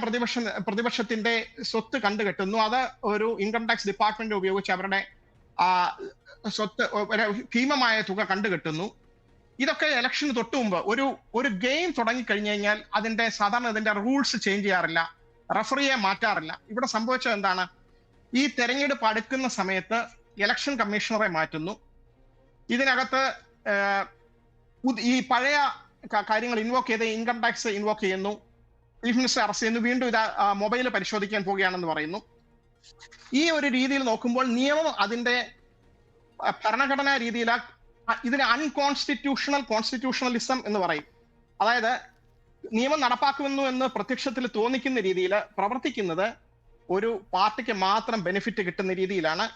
പ്രതിപക്ഷത്തിന്റെ സ്വത്ത് കണ്ടുകെട്ടുന്നു, അത് ഒരു ഇൻകം ടാക്സ് ഡിപ്പാർട്ട്മെന്റ് ഉപയോഗിച്ച് അവരുടെ സ്വത്ത് ഭീമമായ തുക കണ്ടുകെട്ടുന്നു. ഇതൊക്കെ ഇലക്ഷന് തൊട്ടു മുമ്പ് ഒരു ഗെയിം തുടങ്ങിക്കഴിഞ്ഞു കഴിഞ്ഞാൽ അതിന്റെ റൂൾസ് ചേഞ്ച് ചെയ്യാറില്ല, റഫറിയെ മാറ്റാറില്ല. ഇവിടെ സംഭവിച്ചത് എന്താണ്, ഈ തെരഞ്ഞെടുപ്പ് അടുക്കുന്ന സമയത്ത് ഇലക്ഷൻ കമ്മീഷണറെ മാറ്റുന്നു. ഇതിനകത്ത് ഈ പഴയ കാര്യങ്ങൾ ഇൻവോക്ക് ചെയ്ത് ഇൻകം ടാക്സ് ഇൻവോക്ക് ചെയ്യുന്നു, ചീഫ് മിനിസ്റ്റർ അറസ്റ്റ് ചെയ്യുന്നു, വീണ്ടും ഇത് മൊബൈൽ പരിശോധിക്കാൻ പോവുകയാണെന്ന് പറയുന്നു. ഈ ഒരു രീതിയിൽ നോക്കുമ്പോൾ നിയമം അതിന്റെ ഭരണഘടനാ രീതിയിൽ ഇതിന് കോൺസ്റ്റിറ്റ്യൂഷണലിസം എന്ന് പറയും. അതായത് നിയമം നടപ്പാക്കുന്നു എന്ന് പ്രത്യക്ഷത്തിൽ തോന്നിക്കുന്ന രീതിയിൽ പ്രവർത്തിക്കുന്നത് ഒരു പാർട്ടിക്ക് മാത്രം ബെനിഫിറ്റ് കിട്ടുന്ന രീതിയിലാണ്.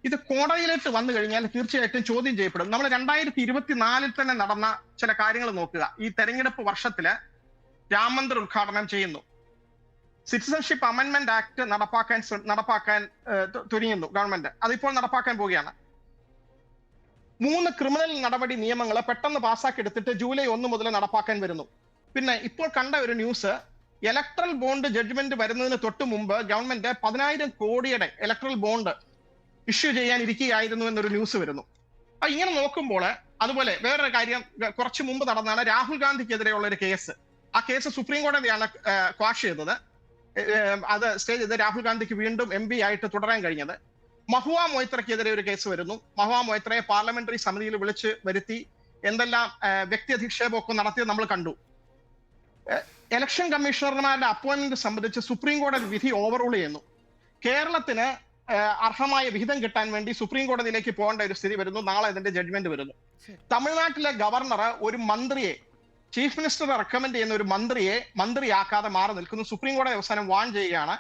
ഇത് കോടതിയിലേക്ക് വന്നു കഴിഞ്ഞാൽ തീർച്ചയായിട്ടും ചോദ്യം ചെയ്യപ്പെടും. നമ്മൾ 2024 തന്നെ നടന്ന ചില കാര്യങ്ങൾ നോക്കുക. ഈ തെരഞ്ഞെടുപ്പ് വർഷത്തില് രാം മന്ദിർ ഉദ്ഘാടനം ചെയ്യുന്നു, സിറ്റിസൺഷിപ്പ് അമെന്റ്മെന്റ് ആക്ട് നടപ്പാക്കാൻ തുനിയുന്നു ഗവൺമെന്റ്, അതിപ്പോൾ നടപ്പാക്കാൻ പോവുകയാണ്. 3 ക്രിമിനൽ നടപടി നിയമങ്ങൾ പെട്ടെന്ന് പാസ്സാക്കി എടുത്തിട്ട് ജൂലൈ 1 മുതൽ നടപ്പാക്കാൻ വരുന്നു. പിന്നെ ഇപ്പോൾ കണ്ട ഒരു ന്യൂസ്, ഇലക്ട്രൽ ബോണ്ട് ജഡ്ജ്മെന്റ് വരുന്നതിന് തൊട്ട് മുമ്പ് ഗവൺമെന്റ് 10,000 കോടിയുടെ ഇലക്ട്രൽ ബോണ്ട് ഇഷ്യൂ ചെയ്യാൻ ഇരിക്കുകയായിരുന്നു എന്നൊരു ന്യൂസ് വരുന്നു. അപ്പൊ ഇങ്ങനെ നോക്കുമ്പോൾ, അതുപോലെ വേറൊരു കാര്യം കുറച്ച് മുമ്പ് നടന്നാണ് രാഹുൽ ഗാന്ധിക്കെതിരെയുള്ള ഒരു കേസ്. ആ കേസ് സുപ്രീം കോടതിയാണ് ക്വാഷ് ചെയ്തത്. അത് സ്റ്റേ ചെയ്ത് രാഹുൽ ഗാന്ധിക്ക് വീണ്ടും MP ആയിട്ട് തുടരാൻ കഴിഞ്ഞത്. മഹുവ മൊയ്ത്രയ്ക്കെതിരെ ഒരു കേസ് വരുന്നു. മഹുവ മൊയ്ത്രയെ പാർലമെന്ററി സമിതിയിൽ വിളിച്ച് വരുത്തി എന്തെല്ലാം വ്യക്തി അധിക്ഷേപമൊക്കെ നടത്തിയത് നമ്മൾ കണ്ടു. ഇലക്ഷൻ കമ്മീഷണർമാരുടെ അപ്പോയിന്റ്മെന്റ് സംബന്ധിച്ച് സുപ്രീം കോടതി വിധി ഓവർറൂൾ ചെയ്യുന്നു. കേരളത്തിന് അർഹമായ വിഹിതം കിട്ടാൻ വേണ്ടി സുപ്രീം കോടതിയിലേക്ക് പോകേണ്ട ഒരു സ്ഥിതി വരുന്നു. നാളെ ഇതിന്റെ ജഡ്ജ്മെന്റ് വരുന്നു. തമിഴ്നാട്ടിലെ ഗവർണർ ഒരു മന്ത്രിയെ, ചീഫ് മിനിസ്റ്റർ റെക്കമെൻഡ് ചെയ്യുന്ന ഒരു മന്ത്രിയാക്കാതെ മാറി നിൽക്കുന്നു. സുപ്രീം കോടതി അവസാനം വാൺ ചെയ്യുകയാണ്,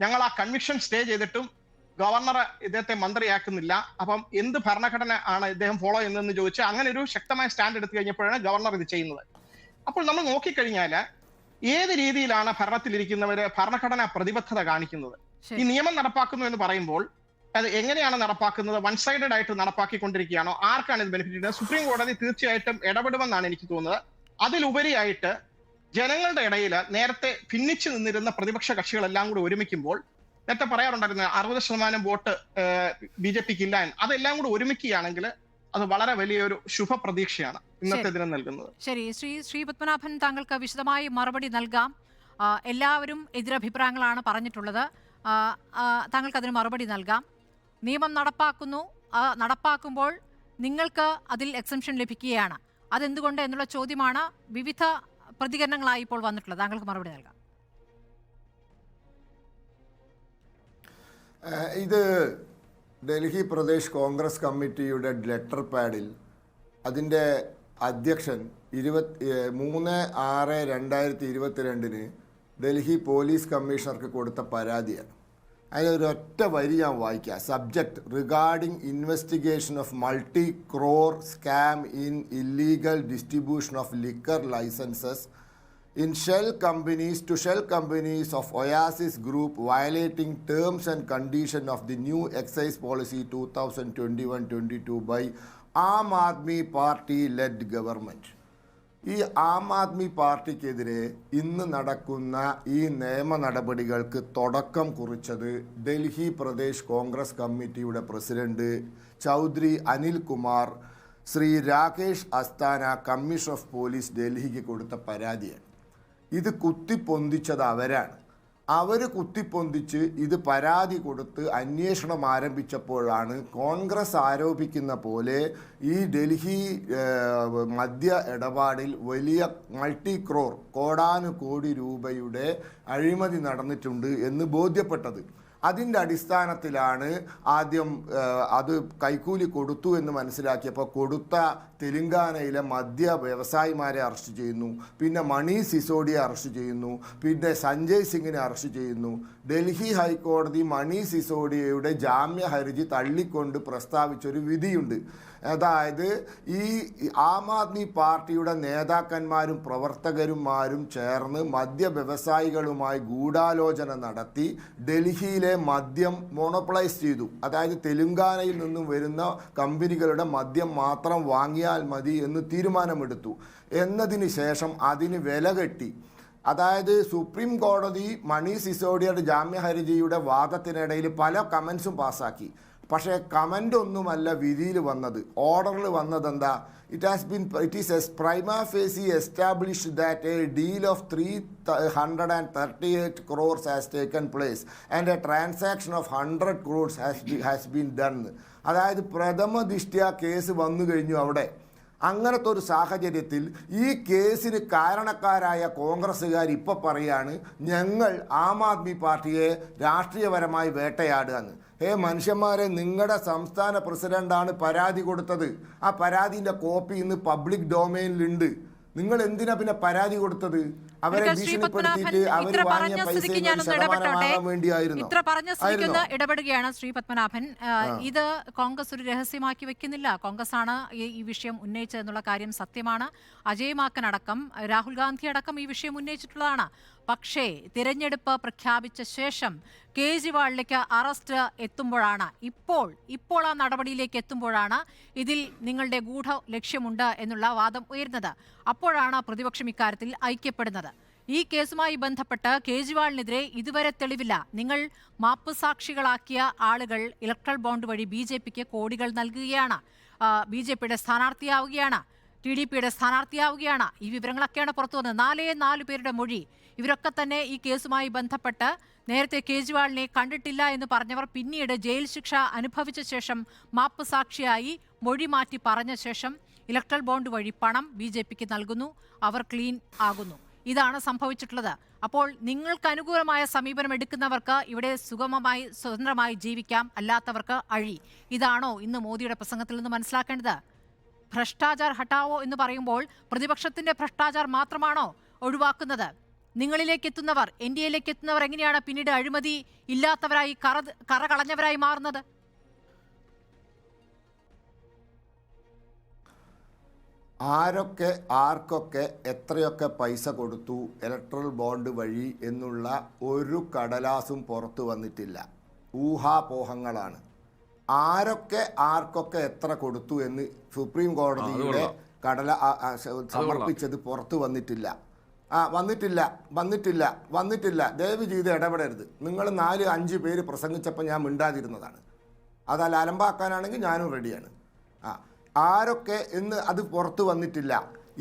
ഞങ്ങൾ ആ കൺവിക്ഷൻ സ്റ്റേ ചെയ്തിട്ടും ഗവർണർ ഇദ്ദേഹത്തെ മന്ത്രിയാക്കുന്നില്ല, അപ്പം എന്ത് ഭരണഘടന ആണ് ഇദ്ദേഹം ഫോളോ ചെയ്യുന്നതെന്ന് ചോദിച്ച് അങ്ങനെ ഒരു ശക്തമായ സ്റ്റാൻഡ് എടുത്തു കഴിഞ്ഞപ്പോഴാണ് ഗവർണർ ഇത് ചെയ്യുന്നത്. അപ്പോൾ നമ്മൾ നോക്കിക്കഴിഞ്ഞാൽ ഏത് രീതിയിലാണ് ഭരണത്തിലിരിക്കുന്നവര് ഭരണഘടനാ പ്രതിബദ്ധത കാണിക്കുന്നത്? ഈ നിയമം നടപ്പാക്കുന്നു എന്ന് പറയുമ്പോൾ അത് എങ്ങനെയാണ് നടപ്പാക്കുന്നത്? വൺ സൈഡഡ് ആയിട്ട് നടപ്പാക്കിക്കൊണ്ടിരിക്കുകയാണോ? ആർക്കാണ് ഇത് ബെനിഫിറ്റ് ചെയ്യുന്നത്? സുപ്രീം കോടതി തീർച്ചയായിട്ടും ഇടപെടുമെന്നാണ് എനിക്ക് തോന്നുന്നത്. അതിലുപരിയായിട്ട് ജനങ്ങളുടെ ഇടയിൽ നേരത്തെ ഭിന്നിച്ചു നിന്നിരുന്ന പ്രതിപക്ഷ കക്ഷികളെല്ലാം കൂടി ഒരുമിക്കുമ്പോൾ, നേരത്തെ പറയാറുണ്ടായിരുന്ന 60% വോട്ട് BJPക്ക് ഇല്ല, അതെല്ലാം കൂടി ഒരുമിക്കുകയാണെങ്കിൽ അത് വളരെ വലിയൊരു ശുഭപ്രതീക്ഷയാണ് ഇന്നത്തെ ദിനം നൽകുന്നത്. ശരി, ശ്രീ പത്മനാഭൻ, താങ്കൾക്ക് വിശദമായി മറുപടി നൽകാം. എല്ലാവരും എതിരഭിപ്രായങ്ങളാണ് പറഞ്ഞിട്ടുള്ളത്. താങ്കൾക്ക് അതിന് മറുപടി നൽകാം. നിയമം നടപ്പാക്കുമ്പോൾ നിങ്ങൾക്ക് അതിൽ എക്സംഷൻ ലഭിക്കുകയാണ്, അതെന്തുകൊണ്ട് എന്നുള്ള ചോദ്യമാണ് വിവിധ പ്രതികരണങ്ങളായി ഇപ്പോൾ വന്നിട്ടുള്ളത്? താങ്കൾക്ക് മറുപടി നൽകാം. ഇത് ഡൽഹി പ്രദേശ് കോൺഗ്രസ് കമ്മിറ്റിയുടെ ലെറ്റർ പാഡിൽ അതിൻ്റെ അധ്യക്ഷൻ 3/6/2022 ഡൽഹി പോലീസ് കമ്മീഷണർക്ക് കൊടുത്ത പരാതിയാണ്. അതിലൊരൊറ്റ വരി ഞാൻ വായിക്കാം. Subject: regarding investigation of multi crore scam in illegal distribution of liquor licences in shell companies of Oasis Group violating terms and conditions of the new excise policy 2021-22 by Aam Aadmi Party led government. ഈ ആം ആദ്മി പാർട്ടിക്കെതിരെ ഇന്ന് നടക്കുന്ന ഈ നിയമ നടപടികൾക്ക് തുടക്കം കുറിച്ചത് ഡൽഹി പ്രദേശ് കോൺഗ്രസ് കമ്മിറ്റിയുടെ president Chaudhary Anil Kumar Shri Rakesh Asthana commissioner of police ഡൽഹിക്ക് കൊടുത്ത പരാതിയാണ്. ഇത് കുത്തിപ്പൊന്തിച്ചത് അവരാണ്. അവർ കുത്തിപ്പൊന്തിച്ച് ഇത് പരാതി കൊടുത്ത് അന്വേഷണം ആരംഭിച്ചപ്പോഴാണ് കോൺഗ്രസ് ആരോപിക്കുന്ന പോലെ ഈ ഡൽഹി മദ്യ ഇടപാടിൽ വലിയ മൾട്ടി ക്രോർ കോടാനുകോടി രൂപയുടെ അഴിമതി നടന്നിട്ടുണ്ട് എന്ന് ബോധ്യപ്പെട്ടത്. അതിൻ്റെ അടിസ്ഥാനത്തിലാണ് ആദ്യം അത് കൈക്കൂലി കൊടുത്തു എന്ന് മനസ്സിലാക്കിയപ്പോൾ കൊടുത്ത തെലങ്കാനയിലെ മദ്യ വ്യവസായിമാരെ അറസ്റ്റ് ചെയ്യുന്നു, പിന്നെ മണീഷ് സിസോഡിയെ അറസ്റ്റ് ചെയ്യുന്നു, പിന്നെ സഞ്ജയ് സിംഗിനെ അറസ്റ്റ് ചെയ്യുന്നു. ഡൽഹി ഹൈക്കോടതി മണീഷ് സിസോഡിയയുടെ ജാമ്യ ഹർജി തള്ളിക്കൊണ്ട് പ്രസ്താവിച്ചൊരു വിധിയുണ്ട്. അതായത് ഈ ആം ആദ്മി പാർട്ടിയുടെ നേതാക്കന്മാരും പ്രവർത്തകന്മാരും ചേർന്ന് മദ്യ വ്യവസായികളുമായി ഗൂഢാലോചന നടത്തി ഡൽഹിയിലെ മദ്യം മോണോപ്പൊളൈസ് ചെയ്തു. അതായത് തെലങ്കാനയിൽ നിന്നും വരുന്ന കമ്പനികളുടെ മദ്യം മാത്രം വാങ്ങിയാൽ മതി എന്ന് തീരുമാനമെടുത്തു. എന്നതിന് ശേഷം അതിന് വില കെട്ടി. അതായത് സുപ്രീം കോടതി മണീഷ് സിസോഡിയയുടെ ജാമ്യ ഹർജിയുടെ വാദത്തിനിടയിൽ പല കമൻസും പാസ്സാക്കി. പക്ഷേ കമൻ്റ് ഒന്നുമല്ല വിധിയിൽ വന്നത്, ഓർഡറിൽ വന്നത് എന്താ? it is prima facie established that a deal of 338 crores has taken place and a transaction of 100 crores has been done. അതായത് പ്രഥമ ദൃഷ്ട്യാ കേസ് വന്നു കഴിഞ്ഞു അവിടെ. അങ്ങനത്തെ ഒരു സാഹചര്യത്തിൽ ഈ കേസിന് കാരണക്കാരായ കോൺഗ്രസ്സുകാർ ഇപ്പോൾ പറയാണ് ഞങ്ങൾ ആം ആദ്മി പാർട്ടിയെ രാഷ്ട്രീയപരമായി വേട്ടയാടുകയെന്ന്. മനുഷ്യന്മാരെ, നിങ്ങളുടെ സംസ്ഥാന പ്രസിഡന്റാണ് പരാതി കൊടുത്തത്. ആ പരാതിൻ്റെ കോപ്പി ഇന്ന് പബ്ലിക് ഡൊമൈനിലുണ്ട്. നിങ്ങൾ എന്തിനാ പിന്നെ പരാതി കൊടുത്തത്? അവരെ ഭീഷണിപ്പെടുത്തിയിട്ട് അവർ വാങ്ങിയ പൈസ ശതമാനമാകാൻ വേണ്ടിയായിരുന്നു. ഇത്ര പറഞ്ഞ സ്ഥിതിക്ക് ഇടപെടുകയാണ് ശ്രീ പത്മനാഭൻ. ഇത് കോൺഗ്രസ് ഒരു രഹസ്യമാക്കി വെക്കുന്നില്ല. കോൺഗ്രസ് ആണ് ഈ വിഷയം ഉന്നയിച്ചതെന്നുള്ള കാര്യം സത്യമാണ്. അജയ് മാക്കൻ അടക്കം രാഹുൽ ഗാന്ധി അടക്കം ഈ വിഷയം ഉന്നയിച്ചിട്ടുള്ളതാണ്. പക്ഷേ തിരഞ്ഞെടുപ്പ് പ്രഖ്യാപിച്ച ശേഷം കേജ്രിവാളിലേക്ക് അറസ്റ്റ് എത്തുമ്പോഴാണ്, ഇപ്പോൾ ആ നടപടിയിലേക്ക് എത്തുമ്പോഴാണ് ഇതിൽ നിങ്ങളുടെ ഗൂഢ ലക്ഷ്യമുണ്ട് എന്നുള്ള വാദം ഉയരുന്നത്. അപ്പോഴാണ് പ്രതിപക്ഷം ഇക്കാര്യത്തിൽ ഐക്യപ്പെടുന്നത്. ഈ കേസുമായി ബന്ധപ്പെട്ട് കേജ്രിവാളിനെതിരെ ഇതുവരെ തെളിവില്ല. നിങ്ങൾ മാപ്പ് സാക്ഷികളാക്കിയ ആളുകൾ ഇലക്ട്രൽ ബോണ്ട് വഴി BJPക്ക് കോടികൾ നൽകുകയാണ്, BJPയുടെ സ്ഥാനാർത്ഥിയാവുകയാണ്, TDPയുടെ സ്ഥാനാർത്ഥിയാവുകയാണ്. ഈ വിവരങ്ങളൊക്കെയാണ് പുറത്തു വന്നത്. 4 പേരുടെ മൊഴി. ഇവരൊക്കെ തന്നെ ഈ കേസുമായി ബന്ധപ്പെട്ട് നേരത്തെ കേജ്രിവാളിനെ കണ്ടിട്ടില്ല എന്ന് പറഞ്ഞവർ പിന്നീട് ജയിൽ ശിക്ഷ അനുഭവിച്ച ശേഷം മാപ്പ് സാക്ഷിയായി മൊഴി മാറ്റി പറഞ്ഞ ശേഷം ഇലക്ട്രൽ ബോണ്ട് വഴി പണം BJPക്ക് നൽകുന്നു. അവർ ക്ലീൻ ആകുന്നു. ഇതാണ് സംഭവിച്ചിട്ടുള്ളത്. അപ്പോൾ നിങ്ങൾക്ക് അനുകൂലമായ സമീപനം എടുക്കുന്നവർക്ക് ഇവിടെ സുഗമമായി സ്വതന്ത്രമായി ജീവിക്കാം, അല്ലാത്തവർക്ക് അഴി. ഇതാണോ ഇന്ന് മോദിയുടെ പ്രസംഗത്തിൽ നിന്ന് മനസ്സിലാക്കേണ്ടത്? ഭ്രഷ്ടാചാർ ഹട്ടാവോ എന്ന് പറയുമ്പോൾ പ്രതിപക്ഷത്തിന്റെ ഭ്രഷ്ടാചാർ മാത്രമാണോ ഒഴിവാക്കുന്നത്? നിങ്ങളിലേക്ക് എത്തുന്നവർ, NDAയിലേക്ക് എത്തുന്നവർ എങ്ങനെയാണ് പിന്നീട് അഴിമതി ഇല്ലാത്തവരായി കറ കളഞ്ഞവരായി മാറുന്നത്? ആരൊക്കെ ആർക്കൊക്കെ എത്രയൊക്കെ പൈസ കൊടുത്തു ഇലക്ട്രൽ ബോണ്ട് വഴി എന്നുള്ള ഒരു കടലാസും പുറത്തു വന്നിട്ടില്ല. ഊഹാപോഹങ്ങളാണ്. ആരൊക്കെ ആർക്കൊക്കെ എത്ര കൊടുത്തു എന്ന് സുപ്രീം കോടതിയുടെ സമർപ്പിച്ചത് പുറത്തു വന്നിട്ടില്ല. വന്നിട്ടില്ല. ദയവ് ചെയ്ത് ഇടപെടരുത്. നിങ്ങൾ 4-5 പേര് പ്രസംഗിച്ചപ്പോൾ ഞാൻ മിണ്ടാതിരുന്നതാണ്. അതല്ല അലമ്പാക്കാനാണെങ്കിൽ ഞാനും റെഡിയാണ്. ആരൊക്കെ എന്ന് അത് പുറത്തു വന്നിട്ടില്ല.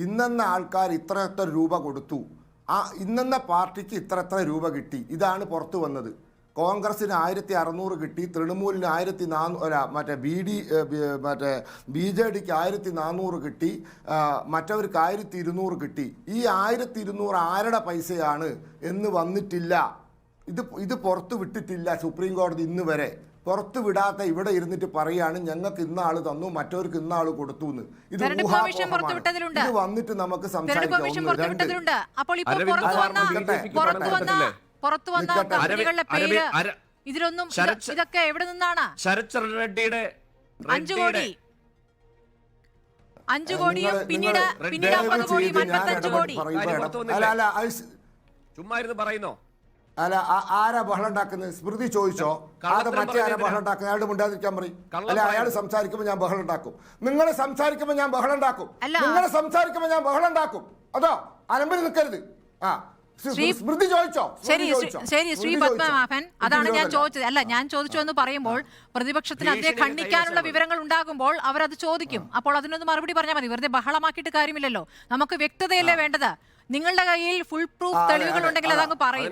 ഇന്നെന്ന ആൾക്കാർ ഇത്ര രൂപ കൊടുത്തു, ഇന്നെന്ന പാർട്ടിക്ക് ഇത്ര രൂപ കിട്ടി, ഇതാണ് പുറത്തു വന്നത്. കോൺഗ്രസിന് 1600 കിട്ടി, തൃണമൂലിന് 1400, മറ്റേ BJDക്ക് 1400 കിട്ടി, മറ്റവർക്ക് 1200 കിട്ടി. ഈ 1200 ആരുടെ പൈസയാണ് എന്ന് വന്നിട്ടില്ല. ഇത് പുറത്തു വിട്ടിട്ടില്ല സുപ്രീം കോടതി ഇന്ന് വരെ. പുറത്തു വിടാത്ത ഇവിടെ ഇരുന്നിട്ട് പറയാണ് ഞങ്ങൾക്ക് ഇന്ന ആള് തന്നു, മറ്റവർക്ക് ഇന്ന ആള് കൊടുത്തു എന്ന്. ഇത് ഇത് വന്നിട്ട് നമുക്ക് സംസാരിക്കാം. ഇതിലൊന്നും ഇതൊക്കെ എവിടെ നിന്നാണ്? 5 കോടിയും പിന്നീട് 50 കോടി, 55 കോടി. ചുമ്മാ ഇരുന്ന് പറയുന്നോ? അല്ല, ആരാ ബഹളം ഉണ്ടാക്കുന്നത്? സ്മൃതി ചോദിച്ചോ? മറ്റേ ആരാ ബഹളം ഉണ്ടാക്കുന്നത്? അയാളുടെ മുണ്ടാതിരിക്കാൻ പറയും. അല്ല, അയാൾ സംസാരിക്കുമ്പോൾ ഞാൻ ബഹളം ഉണ്ടാക്കും. നിങ്ങൾ സംസാരിക്കുമ്പോൾ ഞാൻ ബഹളം ഉണ്ടാക്കും. നിങ്ങൾ സംസാരിക്കുമ്പോൾ ഞാൻ ബഹളം ഉണ്ടാക്കും. അതോ അലമ്പിൽ നിൽക്കരുത്. സ്മൃതി ചോദിച്ചോ? ശരി ശ്രീ പത്മനാഭൻ, അതാണ് ഞാൻ ചോദിച്ചത്. അല്ല, ഞാൻ ചോദിച്ചു എന്ന് പറയുമ്പോൾ പ്രതിപക്ഷത്തിന് അതിനെ ഖണ്ഡിക്കാനുള്ള വിവരങ്ങൾ ഉണ്ടാകുമ്പോൾ അവരത് ചോദിക്കും. അപ്പോൾ അതിനൊന്ന് മറുപടി പറഞ്ഞാൽ മതി. വെറുതെ ബഹളമാക്കിയിട്ട് കാര്യമില്ലല്ലോ. നമുക്ക് വ്യക്തതയല്ലേ വേണ്ടത്. നിങ്ങളുടെ കയ്യിൽ ഫുൾ പ്രൂഫ് തെളിവുകൾ ഉണ്ടെങ്കിൽ അതങ്ങ് പറയും.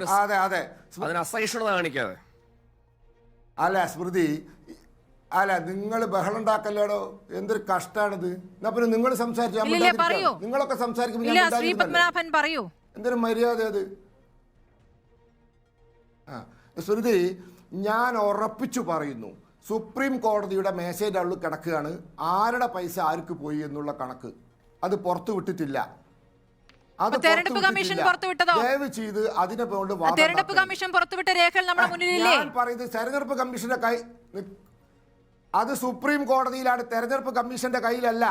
അല്ല സ്മൃതി, അല്ല നിങ്ങൾ ബഹളം ഉണ്ടാക്കല്ലേടോ, എന്തൊരു കഷ്ടാണിത്. എന്നാ പിന്നെ നിങ്ങൾ സംസാരിച്ചാൽ നിങ്ങളൊക്കെ സംസാരിക്കുമ്പോൾ പറയൂ, എന്തൊരു മര്യാദ അത്. സ്മൃതി, ഞാൻ ഉറപ്പിച്ചു പറയുന്നു, സുപ്രീം കോടതിയുടെ മേശയുടെ ഉള്ളിൽ കിടക്കുകയാണ് ആരുടെ പൈസ ആർക്ക് പോയി എന്നുള്ള കണക്ക്. അത് പുറത്തു വിട്ടിട്ടില്ല. തെരഞ്ഞെടുപ്പ് കമ്മീഷൻ പുറത്തുവിട്ടതോ? ദയവ് ചെയ്ത് അതിനെ തെരഞ്ഞെടുപ്പ് കമ്മീഷൻ പുറത്തുവിട്ട രേഖകൾ നമ്മുടെ മുന്നിലില്ലേ? ഞാൻ പറയുന്നത് തെരഞ്ഞെടുപ്പ് കമ്മീഷന്റെ അത് സുപ്രീം കോടതിയിലാണ്, തെരഞ്ഞെടുപ്പ് കമ്മീഷന്റെ കയ്യിലല്ല.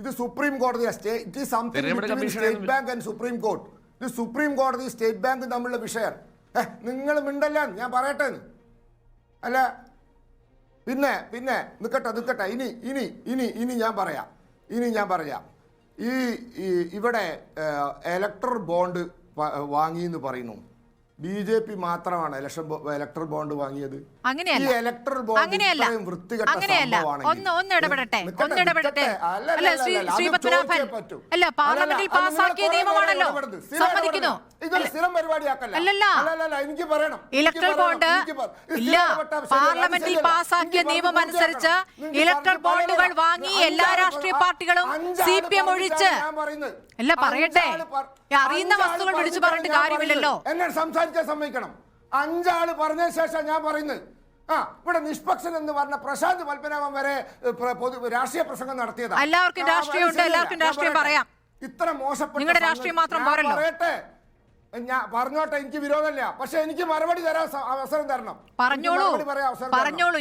ഇത് സുപ്രീം കോടതിയാണ്. State bank and supreme court. ഇത് സുപ്രീം കോടതി സ്റ്റേറ്റ് ബാങ്ക് തമ്മിലുള്ള വിഷയം. നിങ്ങൾ മിണ്ടല്ല, ഞാൻ പറയട്ടെ. അല്ല പിന്നെ നിൽക്കട്ടെ. ഇനി ഞാൻ പറയാം. ഇവിടെ ഇലക്ട്രൽ ബോണ്ട് വാങ്ങിയെന്ന് പറയുന്നു. BJP മാത്രമാണ് ഇലക്ട്രൽ ബോണ്ട് വാങ്ങിയത്. അങ്ങനെയല്ല. പാർലമെന്റിൽ പാസാക്കിയ നിയമമാണല്ലോ, സമ്മതിക്കുന്നു. എനിക്ക് പറയണം, ഇലക്ട്രൽ ബോണ്ട് ഇല്ല. പാർലമെന്റിൽ പാസാക്കിയ നിയമം അനുസരിച്ച് ഇലക്ട്രൽ ബോണ്ടുകൾ വാങ്ങി എല്ലാ രാഷ്ട്രീയ പാർട്ടികളും CPM ഒഴിച്ച്. അല്ല, പറയട്ടെ, അറിയുന്ന വസ്തുക്കൾ വിളിച്ചു പറഞ്ഞിട്ട് കാര്യമില്ലല്ലോ. എന്നെ സംസാരിക്കാൻ സമ്മതിക്കണം. 5 ആള് പറഞ്ഞ ശേഷം ഞാൻ പറയുന്നത്. ഇവിടെ നിഷ്പക്ഷൻ എന്ന് പറഞ്ഞ പ്രശാന്ത് പത്മനാഭൻ വരെ രാഷ്ട്രീയ പ്രസംഗം നടത്തിയതാണ്. എല്ലാവർക്കും രാഷ്ട്രീയമുണ്ട്, എല്ലാവർക്കും രാഷ്ട്രീയം പറയാം. ഇത്ര മോശപ്പെട്ട നിങ്ങളുടെ രാഷ്ട്രീയം മാത്രം പോരല്ലോ. പറയട്ടെ, ഞാൻ പറഞ്ഞോട്ടെ, എനിക്ക് വിരോധമില്ല. പക്ഷെ എനിക്ക് മറുപടി തരാൻ അവസരം തരണം. പറഞ്ഞോളൂ.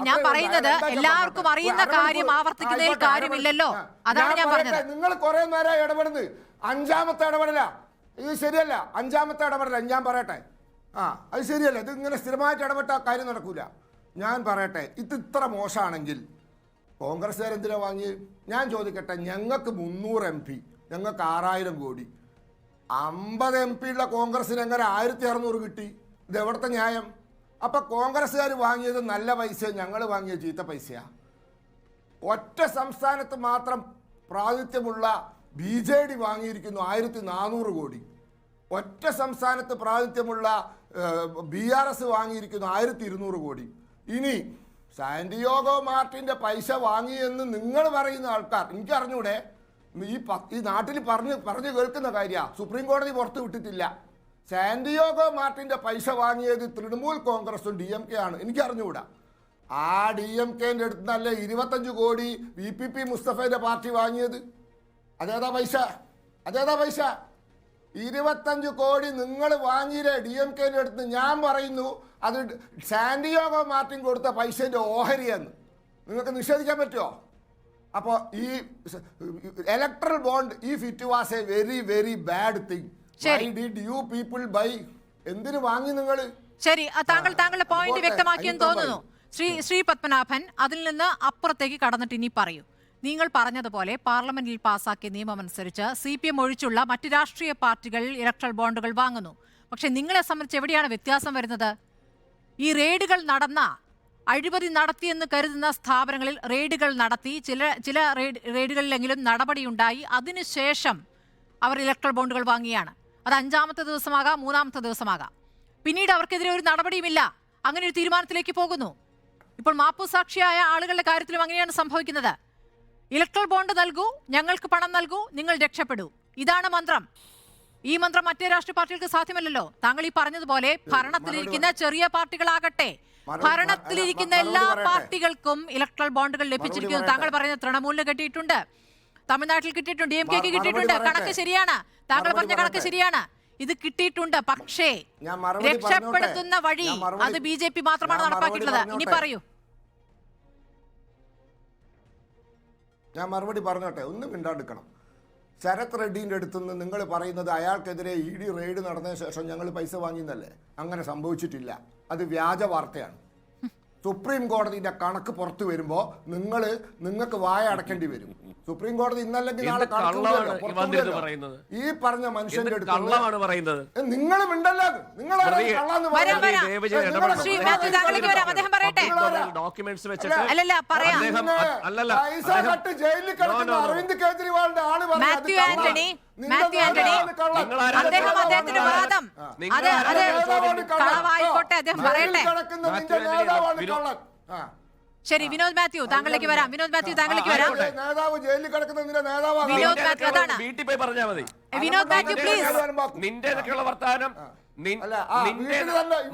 ഞാൻ പറയുന്നത് എല്ലാവർക്കും അറിയുന്ന കാര്യം ആവർത്തിക്കുന്നതിൽ കാര്യമില്ലല്ലോ. അതാണ് ഞാൻ പറഞ്ഞത്. നിങ്ങൾ കുറെ നേരം ഇടപെടുന്നത് 5ാമത്തെ ഇടപെടല. ഇത് ശരിയല്ല. 5ാമത്തെ ഇടപെടല. ഞാൻ പറയട്ടെ, അത് ശരിയല്ല. ഇത് ഇങ്ങനെ സ്ഥിരമായിട്ട് ഇടപെട്ട കാര്യം നടക്കൂല. ഞാൻ പറയട്ടെ, ഇത് ഇത്ര മോശമാണെങ്കിൽ കോൺഗ്രസ്സുകാരെന്തിനാ വാങ്ങി? ഞാൻ ചോദിക്കട്ടെ, ഞങ്ങൾക്ക് 300 MP, ഞങ്ങൾക്ക് 6000 കോടി. 50 MP ഉള്ള കോൺഗ്രസിന് എങ്ങനെ 1600 കിട്ടി? ഇത് എവിടുത്തെ ന്യായം? അപ്പം കോൺഗ്രസ്സുകാർ വാങ്ങിയത് നല്ല പൈസ, ഞങ്ങൾ വാങ്ങിയ ചീത്ത പൈസയാ. ഒറ്റ സംസ്ഥാനത്ത് മാത്രം പ്രാതിനിധ്യമുള്ള BJD വാങ്ങിയിരിക്കുന്നു 1400 കോടി. ഒറ്റ സംസ്ഥാനത്ത് പ്രാതിനിധ്യമുള്ള BRS വാങ്ങിയിരിക്കുന്നു 1200 കോടി. ഇനി സാന്റിയാഗോ മാർട്ടിൻ്റെ പൈസ വാങ്ങിയെന്ന് നിങ്ങൾ പറയുന്ന ആൾക്കാർ, എനിക്കറിഞ്ഞൂടെ, ഈ നാട്ടിൽ പറഞ്ഞു കേൾക്കുന്ന കാര്യമാണ്. സുപ്രീം കോടതി പുറത്തു വിട്ടിട്ടില്ല. സാന്റിയാഗോ മാർട്ടിൻ്റെ പൈസ വാങ്ങിയത് തൃണമൂൽ കോൺഗ്രസും DMK ആണ്. എനിക്കറിഞ്ഞുകൂടാ. ആ DMKൻ്റെ അടുത്ത് നല്ല 25 കോടി VPP മുസ്തഫയുടെ പാർട്ടി വാങ്ങിയത്. അതേതാ പൈസ? 25 കോടി നിങ്ങൾ വാങ്ങിയില്ലേ DMKൻ്റെ അടുത്ത്? ഞാൻ പറയുന്നു അത് സാന്റിയാഗോ മാർട്ടിൻ കൊടുത്ത പൈസേൻ്റെ ഓഹരിയെന്ന്. നിങ്ങൾക്ക് നിഷേധിക്കാൻ പറ്റുമോ? അപ്പോൾ ഈ electoral bond, it was a very very bad thing. Why did you people buy? എന്തിനു വാങ്ങി നിങ്ങൾ? ശരി, താങ്കളുടെ പോയിന്റ് വ്യക്തമാക്കിയെന്ന് തോന്നുന്നു. ശ്രീ പത്മനാഭൻ, അതിൽ നിന്ന് അപ്പുറത്തേക്ക് കടന്നിട്ട് ഇനി പറയൂ. നിങ്ങൾ പറഞ്ഞതുപോലെ പാർലമെന്റിൽ പാസാക്കിയ നിയമമനുസരിച്ച് CPM ഒഴിച്ചുള്ള മറ്റ് രാഷ്ട്രീയ പാർട്ടികൾ ഇലക്ട്രൽ ബോണ്ടുകൾ വാങ്ങുന്നു. പക്ഷെ നിങ്ങളെ സംബന്ധിച്ച് എവിടെയാണ് വ്യത്യാസം വരുന്നത്? ഈ റെയ്ഡുകൾ നടന്ന, അഴിമതി നടത്തിയെന്ന് കരുതുന്ന സ്ഥാപനങ്ങളിൽ റെയ്ഡുകൾ നടത്തി, ചില റെയ്ഡുകളിലെങ്കിലും നടപടിയുണ്ടായി. അതിനുശേഷം അവർ ഇലക്ട്രൽ ബോണ്ടുകൾ വാങ്ങിയാണ്. അത് 5ാമത്തെ ദിവസമാകാം, 3ാമത്തെ ദിവസമാകാം. പിന്നീട് അവർക്കെതിരെ ഒരു നടപടിയുമില്ല. അങ്ങനെ ഒരു തീരുമാനത്തിലേക്ക് പോകുന്നു. ഇപ്പോൾ മാപ്പുസാക്ഷിയായ ആളുകളുടെ കാര്യത്തിലും അങ്ങനെയാണ് സംഭവിക്കുന്നത്. ഇലക്ട്രൽ ബോണ്ട് നൽകൂ, ഞങ്ങൾക്ക് പണം നൽകൂ, നിങ്ങൾ രക്ഷപ്പെടൂ. ഇതാണ് മന്ത്രം. ഈ മന്ത്രം മറ്റേ രാഷ്ട്രീയ പാർട്ടികൾക്ക് സാധ്യമല്ലല്ലോ. താങ്കൾ ഈ പറഞ്ഞതുപോലെ ഭരണത്തിലിരിക്കുന്ന ചെറിയ പാർട്ടികളാകട്ടെ, ഭരണത്തിലിരിക്കുന്ന എല്ലാ പാർട്ടികൾക്കും ഇലക്ട്രൽ ബോണ്ടുകൾ ലഭിച്ചിരിക്കുന്നു. താങ്കൾ പറയുന്നത് തൃണമൂലിന് കിട്ടിയിട്ടുണ്ട്, തമിഴ്നാട്ടിൽ കിട്ടിയിട്ടുണ്ട്, DMK കിട്ടിയിട്ടുണ്ട്. കണക്ക് ശരിയാണ്, താങ്കൾ പറഞ്ഞ കണക്ക് ശരിയാണ്, ഇത് കിട്ടിയിട്ടുണ്ട്. പക്ഷേ രക്ഷപ്പെടുത്തുന്ന വഴി അത് BJP മാത്രമാണ് നടപ്പാക്കിയിട്ടുള്ളത്. ഇനി പറയൂ. ഞാൻ മറുപടി പറഞ്ഞോട്ടെ, ഒന്നും മിണ്ടാണ്ടിരിക്കണം. ശരത് റെഡ്ഡിന്റെ അടുത്തുനിന്ന് നിങ്ങൾ പറയുന്നത് അയാൾക്കെതിരെ ED റെയ്ഡ് നടന്നതിന് ശേഷം ഞങ്ങൾ പൈസ വാങ്ങിയെന്നല്ലേ? അങ്ങനെ സംഭവിച്ചിട്ടില്ല. അത് വ്യാജ വാർത്തയാണ്. സുപ്രീം കോടതിന്റെ കണക്ക് പുറത്തു വരുമ്പോ നിങ്ങൾക്ക് വായ അടക്കേണ്ടി വരും. സുപ്രീം കോടതി ഇന്നല്ലെങ്കിൽ നാളെ ഈ പറഞ്ഞ മനുഷ്യന്റെ അടുത്ത് നിങ്ങൾ മിണ്ടല്ലോ. നിങ്ങൾ പൈസ കട്ട് ജയിലിൽ കിടക്കുന്ന അരവിന്ദ് കെജ്രിവാളിന്റെ ആള് ശരി, വിനോദ് മാത്യു താങ്കളിലേക്ക് വരാം. നേതാവ് ജയിലിൽ കിടക്കുന്ന നേതാവ് വിനോദ് മാത്യു, അതാണ് വീട്ടിൽ പോയി പറഞ്ഞാൽ മതി. വിനോദ് മാത്യു പ്ലീസ്. നിന്റെ വർത്താനം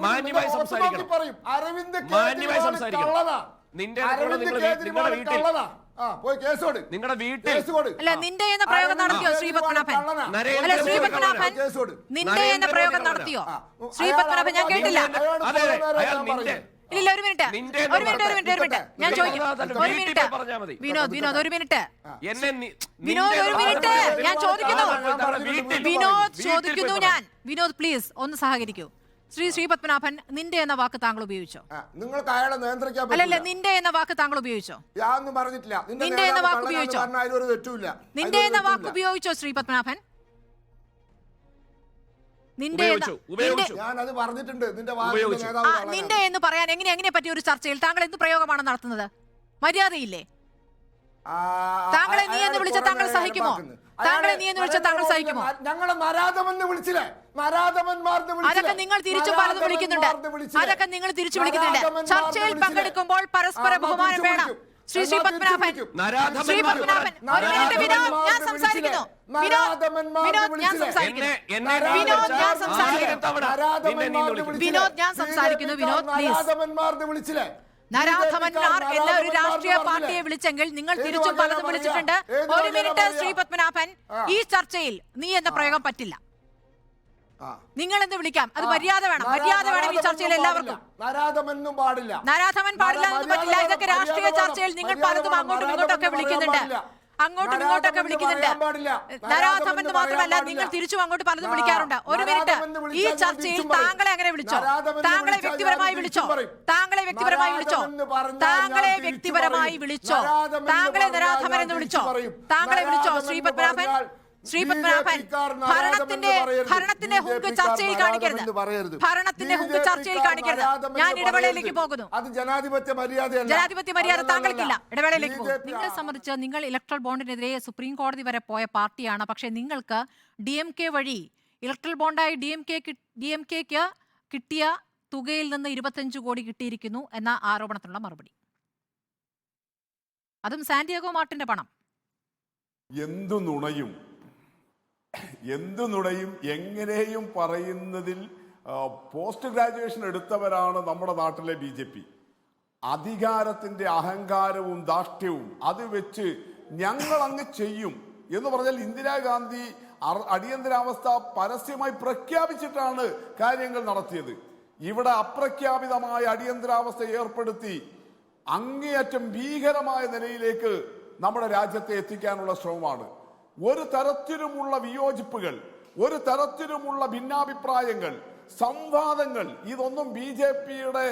മാന്യമായി സംസാരിക്കണം. അരവിന്ദ് മാന്യമായി സംസാരിക്കണം. നിങ്ങളുടെ വീട്ടിൽ അല്ല, നിന്റെ എന്ന പ്രയോഗം നടത്തിയോ ശ്രീ പത്മനാഭൻ? അല്ല, ശ്രീ പത്മനാഭൻ നിന്റെ എന്ന പ്രയോഗം നടത്തിയോ? ശ്രീ പത്മനാഭൻ ഞാൻ കേട്ടില്ല. ഇല്ല, ഒരു മിനിറ്റ് ഞാൻ ചോദിക്കും. ഒരു മിനിറ്റ് വിനോദ്, ഒരു മിനിറ്റ് ഞാൻ ചോദിക്കുന്നു. വിനോദ് പ്ലീസ് ഒന്ന് സഹകരിക്കൂ. ശ്രീ പത്മനാഭൻ, നിന്റെ എന്ന വാക്ക് താങ്കൾ ഉപയോഗിച്ചോ? നിങ്ങൾക്ക് അയാളെ നിയന്ത്രിക്കാൻ അല്ലല്ല, നിന്റെ എന്ന വാക്ക് താങ്കൾ ഉപയോഗിച്ചോ? ഞാനൊന്നും പറഞ്ഞിട്ടില്ല. നിന്റെ എന്ന വാക്ക് ഉപയോഗിച്ചോ? നിന്റെ എന്ന വാക്ക് ഉപയോഗിച്ചോ ശ്രീ പത്മനാഭൻ? ഞാനത് പറഞ്ഞിട്ടുണ്ട്. നിന്റെ എന്ന് പറയാൻ എങ്ങനെ പറ്റിയ ഒരു ചർച്ചയിൽ താങ്കൾ എന്ത് പ്രയോഗമാണ് നടത്തുന്നത്? മര്യാദയില്ലേ? താങ്കളെ നീ എന്ന് വിളിച്ച താങ്കൾ സഹിക്കുമോ? ഞങ്ങളെ നരാധമെന്ന് വിളിച്ചില്ലേ? അതൊക്കെ നിങ്ങൾ തിരിച്ചു പലതും വിളിക്കുന്നുണ്ട്. ചർച്ചയിൽ പങ്കെടുക്കുമ്പോൾ പരസ്പര ബഹുമാനം വേണം. ശ്രീ പത്മനാഭൻ, ഒരു മിനിറ്റ്. വിനോദ്, ഞാൻ സംസാരിക്കുന്നു. വിളിച്ചില്ലേ? നരാധമന്മാർ എന്ന ഒരു രാഷ്ട്രീയ പാർട്ടിയെ വിളിച്ചെങ്കിൽ നിങ്ങൾ തിരിച്ചും പലതും വിളിച്ചിട്ടുണ്ട്. ഒരു മിനിറ്റ് ശ്രീ പത്മനാഭൻ, ഈ ചർച്ചയിൽ നീ എന്ന പ്രയോഗം പറ്റില്ല. നിങ്ങൾ എന്ന് വിളിക്കാം, അത് മര്യാദ വേണം ഈ ചർച്ചയിൽ എല്ലാവർക്കും. നരാധമൻ പാടില്ല എന്ന് പറ്റില്ല. ഇതൊക്കെ രാഷ്ട്രീയ ചർച്ചയിൽ നിങ്ങൾ പലതും അങ്ങോട്ടും ഇങ്ങോട്ടൊക്കെ വിളിക്കുന്നുണ്ട്. നരാധമൻ എന്ന് മാത്രമല്ല, നിങ്ങൾ തിരിച്ചും അങ്ങോട്ട് പലതും വിളിക്കാറുണ്ട്. ഒരു മിനിറ്റ്, ഈ ചർച്ചയിൽ താങ്കളെ അങ്ങനെ വിളിച്ചോ? താങ്കളെ വ്യക്തിപരമായി വിളിച്ചോ? താങ്കളെ നരാധമൻ എന്ന് വിളിച്ചോ? ശ്രീ പത്മനാഭൻ, ഭരണത്തിന്റെ ഹുങ്ക് ചർച്ചയിൽ കാണിക്കരുത്. ഞാൻ ഇടവേളയിലേക്ക് പോകുന്നു. ജനാധിപത്യ മര്യാദ താങ്കൾക്കില്ല. ഇടവേളയിലേക്ക് പോകും. നിങ്ങളെ സംബന്ധിച്ച് നിങ്ങൾ ഇലക്ട്രൽ ബോണ്ടിനെതിരെ സുപ്രീം കോടതി വരെ പോയ പാർട്ടിയാണ്. പക്ഷെ നിങ്ങൾക്ക് DMK വഴി ഇലക്ട്രൽ ബോണ്ടായി DMKക്ക് കിട്ടിയ തുകയിൽ നിന്ന് 25 കോടി കിട്ടിയിരിക്കുന്നു എന്ന ആരോപണത്തിനുള്ള മറുപടി, അതും സാന്റിയാഗോ മാർട്ടിന്റെ പണം. എന്തു നുണയും എങ്ങനെയും പറയുന്നതിൽ പോസ്റ്റ് ഗ്രാജുവേഷൻ എടുത്തവരാണ് നമ്മുടെ നാട്ടിലെ BJP. അധികാരത്തിന്റെ അഹങ്കാരവും ധാർഷ്ട്യവും അത് വെച്ച് ഞങ്ങൾ അങ്ങ് ചെയ്യും എന്ന് പറഞ്ഞാൽ ഇന്ദിരാഗാന്ധി അടിയന്തരാവസ്ഥ പരസ്യമായി പ്രഖ്യാപിച്ചിട്ടാണ് കാര്യങ്ങൾ നടത്തിയത്. ഇവിടെ അപ്രഖ്യാപിതമായ അടിയന്തരാവസ്ഥ ഏർപ്പെടുത്തി അങ്ങേയറ്റം ഭീകരമായ നിലയിലേക്ക് നമ്മുടെ രാജ്യത്തെ എത്തിക്കാനുള്ള ശ്രമമാണ്. ഒരു തരത്തിലുമുള്ള വിയോജിപ്പുകൾ, ഒരു തരത്തിലുമുള്ള ഭിന്നാഭിപ്രായങ്ങൾ, സംവാദങ്ങൾ, ഇതൊന്നും BJPയുടെ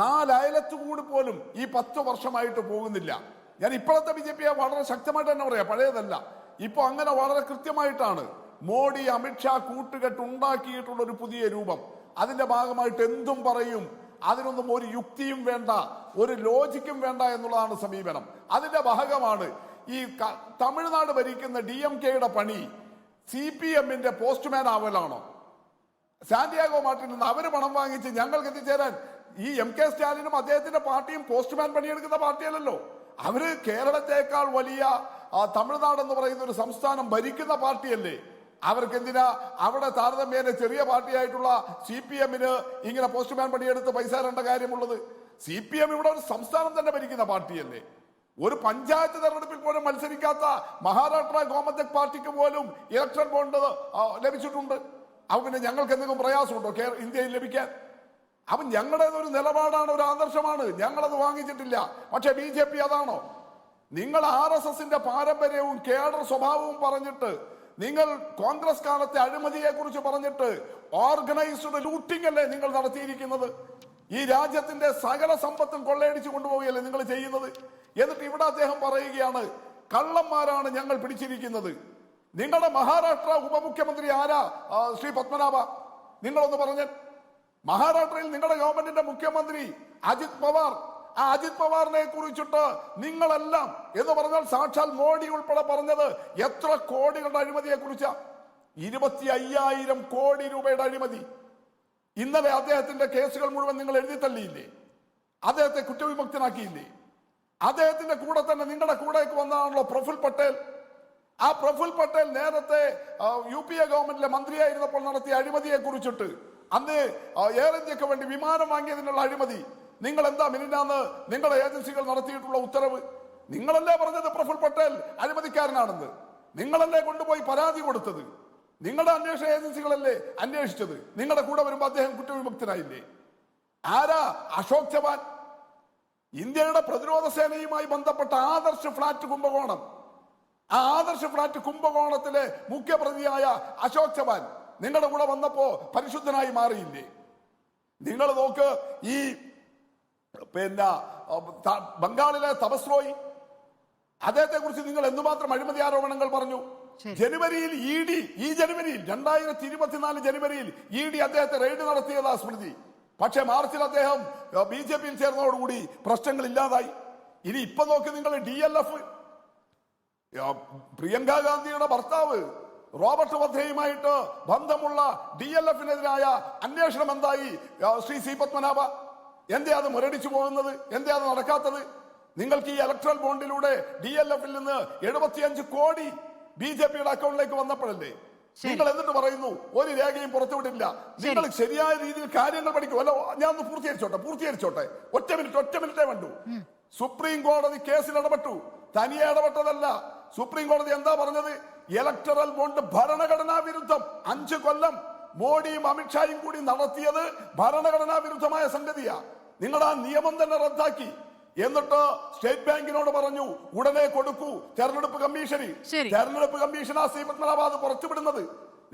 4 അയലത്തുകൂടി പോലും ഈ 10 വർഷമായിട്ട് പോകുന്നില്ല. ഞാൻ ഇപ്പോഴത്തെ BJP വളരെ ശക്തമായിട്ട് തന്നെ പറയാം, പഴയതല്ല. ഇപ്പൊ അങ്ങനെ വളരെ കൃത്യമായിട്ടാണ് മോഡി അമിത്ഷാ കൂട്ടുകെട്ട് ഉണ്ടാക്കിയിട്ടുള്ള ഒരു പുതിയ രൂപം. അതിന്റെ ഭാഗമായിട്ട് എന്തും പറയും, അതിനൊന്നും ഒരു യുക്തിയും വേണ്ട, ഒരു ലോജിക്കും വേണ്ട എന്നുള്ളതാണ് സമീപനം. അതിന്റെ ഭാഗമാണ് ഈ തമിഴ്നാട് ഭരിക്കുന്ന DMKയുടെ പണി CPMന്റെ പോസ്റ്റ്മാൻ ആവലാണോ? സാന്റിയാഗോ മാർട്ടിൽ നിന്ന് അവര് പണം വാങ്ങിച്ച് ഞങ്ങൾക്ക് എത്തിച്ചേരാൻ ഈ എം കെ സ്റ്റാലിനും അദ്ദേഹത്തിന്റെ പാർട്ടിയും പോസ്റ്റ്മാൻ പണിയെടുക്കുന്ന പാർട്ടിയല്ലല്ലോ. അവര് കേരളത്തെക്കാൾ വലിയ തമിഴ്നാട് എന്ന് പറയുന്ന ഒരു സംസ്ഥാനം ഭരിക്കുന്ന പാർട്ടിയല്ലേ. അവർക്ക് എന്തിനാ അവിടെ താരതമ്യേന ചെറിയ പാർട്ടിയായിട്ടുള്ള CPM-ന് ഇങ്ങനെ പോസ്റ്റ്മാൻ പണിയെടുത്ത് പൈസ തരേണ്ട കാര്യമുള്ളത്? CPM ഇവിടെ ഒരു സംസ്ഥാനം തന്നെ ഭരിക്കുന്ന പാർട്ടിയല്ലേ. ഒരു പഞ്ചായത്ത് തെരഞ്ഞെടുപ്പിൽ പോലും മത്സരിക്കാത്ത മഹാരാഷ്ട്ര ഗോമന്തക് പാർട്ടിക്ക് പോലും ഇലക്ട്രൽ ബോണ്ട് ലഭിച്ചിട്ടുണ്ട്. അപ്പൊ പിന്നെ ഞങ്ങൾക്ക് എന്തെങ്കിലും പ്രയാസമുണ്ടോ ഇന്ത്യയിൽ ലഭിക്കാൻ? അപ്പൊ ഞങ്ങളുടേതൊരു നിലപാടാണ്, ഒരു ആദർശമാണ്. ഞങ്ങളത് വാങ്ങിച്ചിട്ടില്ല. പക്ഷെ BJP അതാണോ? നിങ്ങൾ RSSന്റെ പാരമ്പര്യവും കേഡർ സ്വഭാവവും പറഞ്ഞിട്ട്, നിങ്ങൾ കോൺഗ്രസ് കാലത്തെ അഴിമതിയെ കുറിച്ച് പറഞ്ഞിട്ട് ഓർഗനൈസ്ഡ് ലൂട്ടിംഗ് അല്ലേ നിങ്ങൾ നടത്തിയിരിക്കുന്നത്? ഈ രാജ്യത്തിന്റെ സകല സമ്പത്തും കൊള്ളയടിച്ചു കൊണ്ടുപോവുകയല്ലേ നിങ്ങൾ ചെയ്യുന്നത്? എന്നിട്ട് ഇവിടെ അദ്ദേഹം പറയുകയാണ് കള്ളന്മാരാണ് ഞങ്ങൾ പിടിച്ചിരിക്കുന്നത്. നിങ്ങളുടെ മഹാരാഷ്ട്ര ഉപമുഖ്യമന്ത്രി ആരാ? ശ്രീ പത്മനാഭ, നിങ്ങളൊന്ന് പറഞ്ഞ. മഹാരാഷ്ട്രയിൽ നിങ്ങളുടെ ഗവൺമെന്റിന്റെ മുഖ്യമന്ത്രി അജിത് പവാർ. ആ അജിത് പവാറിനെ കുറിച്ചിട്ട് നിങ്ങളെല്ലാം എന്ന് പറഞ്ഞാൽ സാക്ഷാൽ മോഡി ഉൾപ്പെടെ പറഞ്ഞത് എത്ര കോടികളുടെ അഴിമതിയെ കുറിച്ചാ? 25,000 കോടി രൂപയുടെ അഴിമതി. ഇന്നലെ അദ്ദേഹത്തിന്റെ കേസുകൾ മുഴുവൻ നിങ്ങൾ എഴുതി തള്ളിയില്ലേ? അദ്ദേഹത്തെ കുറ്റവിമുക്തനാക്കിയില്ലേ? അദ്ദേഹത്തിന്റെ കൂടെ തന്നെ നിങ്ങളുടെ കൂടേക്ക് വന്നതാണല്ലോ പ്രഫുൽ പട്ടേൽ. ആ പ്രഫുൽ പട്ടേൽ നേരത്തെ UPA ഗവൺമെന്റിലെ മന്ത്രിയായിരുന്നപ്പോൾ നടത്തിയ അഴിമതിയെ കുറിച്ചിട്ട്, അന്ന് എയർ ഇന്ത്യക്ക് വേണ്ടി വിമാനം വാങ്ങിയതിനുള്ള അഴിമതി, നിങ്ങൾ എന്താ മിനിഞ്ഞാന്ന് നിങ്ങളുടെ ഏജൻസികൾ നടത്തിയിട്ടുള്ള ഉത്തരവ്? നിങ്ങളല്ലേ പറഞ്ഞത് പ്രഫുൽ പട്ടേൽ അഴിമതിക്കാരനാണെന്ന്? നിങ്ങളല്ലേ കൊണ്ടുപോയി പരാതി കൊടുത്തത്? നിങ്ങളുടെ അന്വേഷണ ഏജൻസികളല്ലേ അന്വേഷിച്ചത്? നിങ്ങളുടെ കൂടെ വരുമ്പോൾ അദ്ദേഹം കുറ്റവിമുക്തനായില്ലേ? ആരാ? അശോക് ചവാൻ. ഇന്ത്യയുടെ പ്രതിരോധ സേനയുമായി ബന്ധപ്പെട്ട ആദർശ് ഫ്ലാറ്റ് കുംഭകോണം, ആ ആദർശ് ഫ്ലാറ്റ് കുംഭകോണത്തിലെ മുഖ്യപ്രതിയായ അശോക് ചവാൻ നിങ്ങളുടെ കൂടെ വന്നപ്പോ പരിശുദ്ധനായി മാറിയില്ലേ? നിങ്ങൾ നോക്ക്, ഈ ബംഗാളിലെ തപസ്, അദ്ദേഹത്തെ കുറിച്ച് നിങ്ങൾ എന്തുമാത്രം അഴിമതി ആരോപണങ്ങൾ പറഞ്ഞു. ജനുവരിയിൽ ഈ ജനുവരിയിൽ 2024 ജനുവരിയിൽ ED അദ്ദേഹത്തെ റെയ്ഡ് നടത്തിയതാ സ്മൃതി. പക്ഷെ മാർച്ചിൽ അദ്ദേഹം BJP-യിൽ ചേർന്നതോടുകൂടി പ്രശ്നങ്ങൾ ഇല്ലാതായി. ഇനി ഇപ്പൊ നോക്കി നിങ്ങൾ DLF, പ്രിയങ്ക ഗാന്ധിയുടെ ഭർത്താവ് റോബർട്ട് വധേയുമായിട്ട് ബന്ധമുള്ള DLF-നെതിരായ അന്വേഷണം എന്തായി? ശ്രീ C പത്മനാഭ, എന്തേ അത് മുരടിച്ചു പോകുന്നത്? എന്തേ അത് നടക്കാത്തത്? നിങ്ങൾക്ക് ഈ ഇലക്ട്രൽ ബോണ്ടിലൂടെ DLF-ൽ നിന്ന് 75 കോടി BJP-യുടെ അക്കൗണ്ടിലേക്ക് വന്നപ്പോഴല്ലേ? നിങ്ങൾ എന്നിട്ട് പറയുന്നു ഒരു രേഖയും പുറത്തുവിട്ടില്ല. നിങ്ങൾ ശരിയായ രീതിയിൽ കാര്യങ്ങൾ പഠിക്കും. അല്ല, ഞാൻ ഒന്ന് പൂർത്തീകരിച്ചോട്ടെ. ഒറ്റ മിനിറ്റേ വേണ്ടു. സുപ്രീം കോടതി കേസിൽ ഇടപെട്ടു. തനിയെ ഇടപെട്ടതല്ല. സുപ്രീം കോടതി എന്താ പറഞ്ഞത്? ഇലക്ടറൽ ബോണ്ട് ഭരണഘടനാ വിരുദ്ധം. 5 കൊല്ലം മോഡിയും അമിത്ഷായും കൂടി നടത്തിയത് ഭരണഘടനാ വിരുദ്ധമായ സംഗതിയാ. നിങ്ങൾ ആ നിയമം തന്നെ റദ്ദാക്കി. എന്നിട്ട് സ്റ്റേറ്റ് ബാങ്കിനോട് പറഞ്ഞു ഉടനെ കൊടുക്കൂ തെരഞ്ഞെടുപ്പ് കമ്മീഷന്. തെരഞ്ഞെടുപ്പ് കമ്മീഷൻ ആ C പത്മനാഭ പുറത്തുവിടുന്നത്.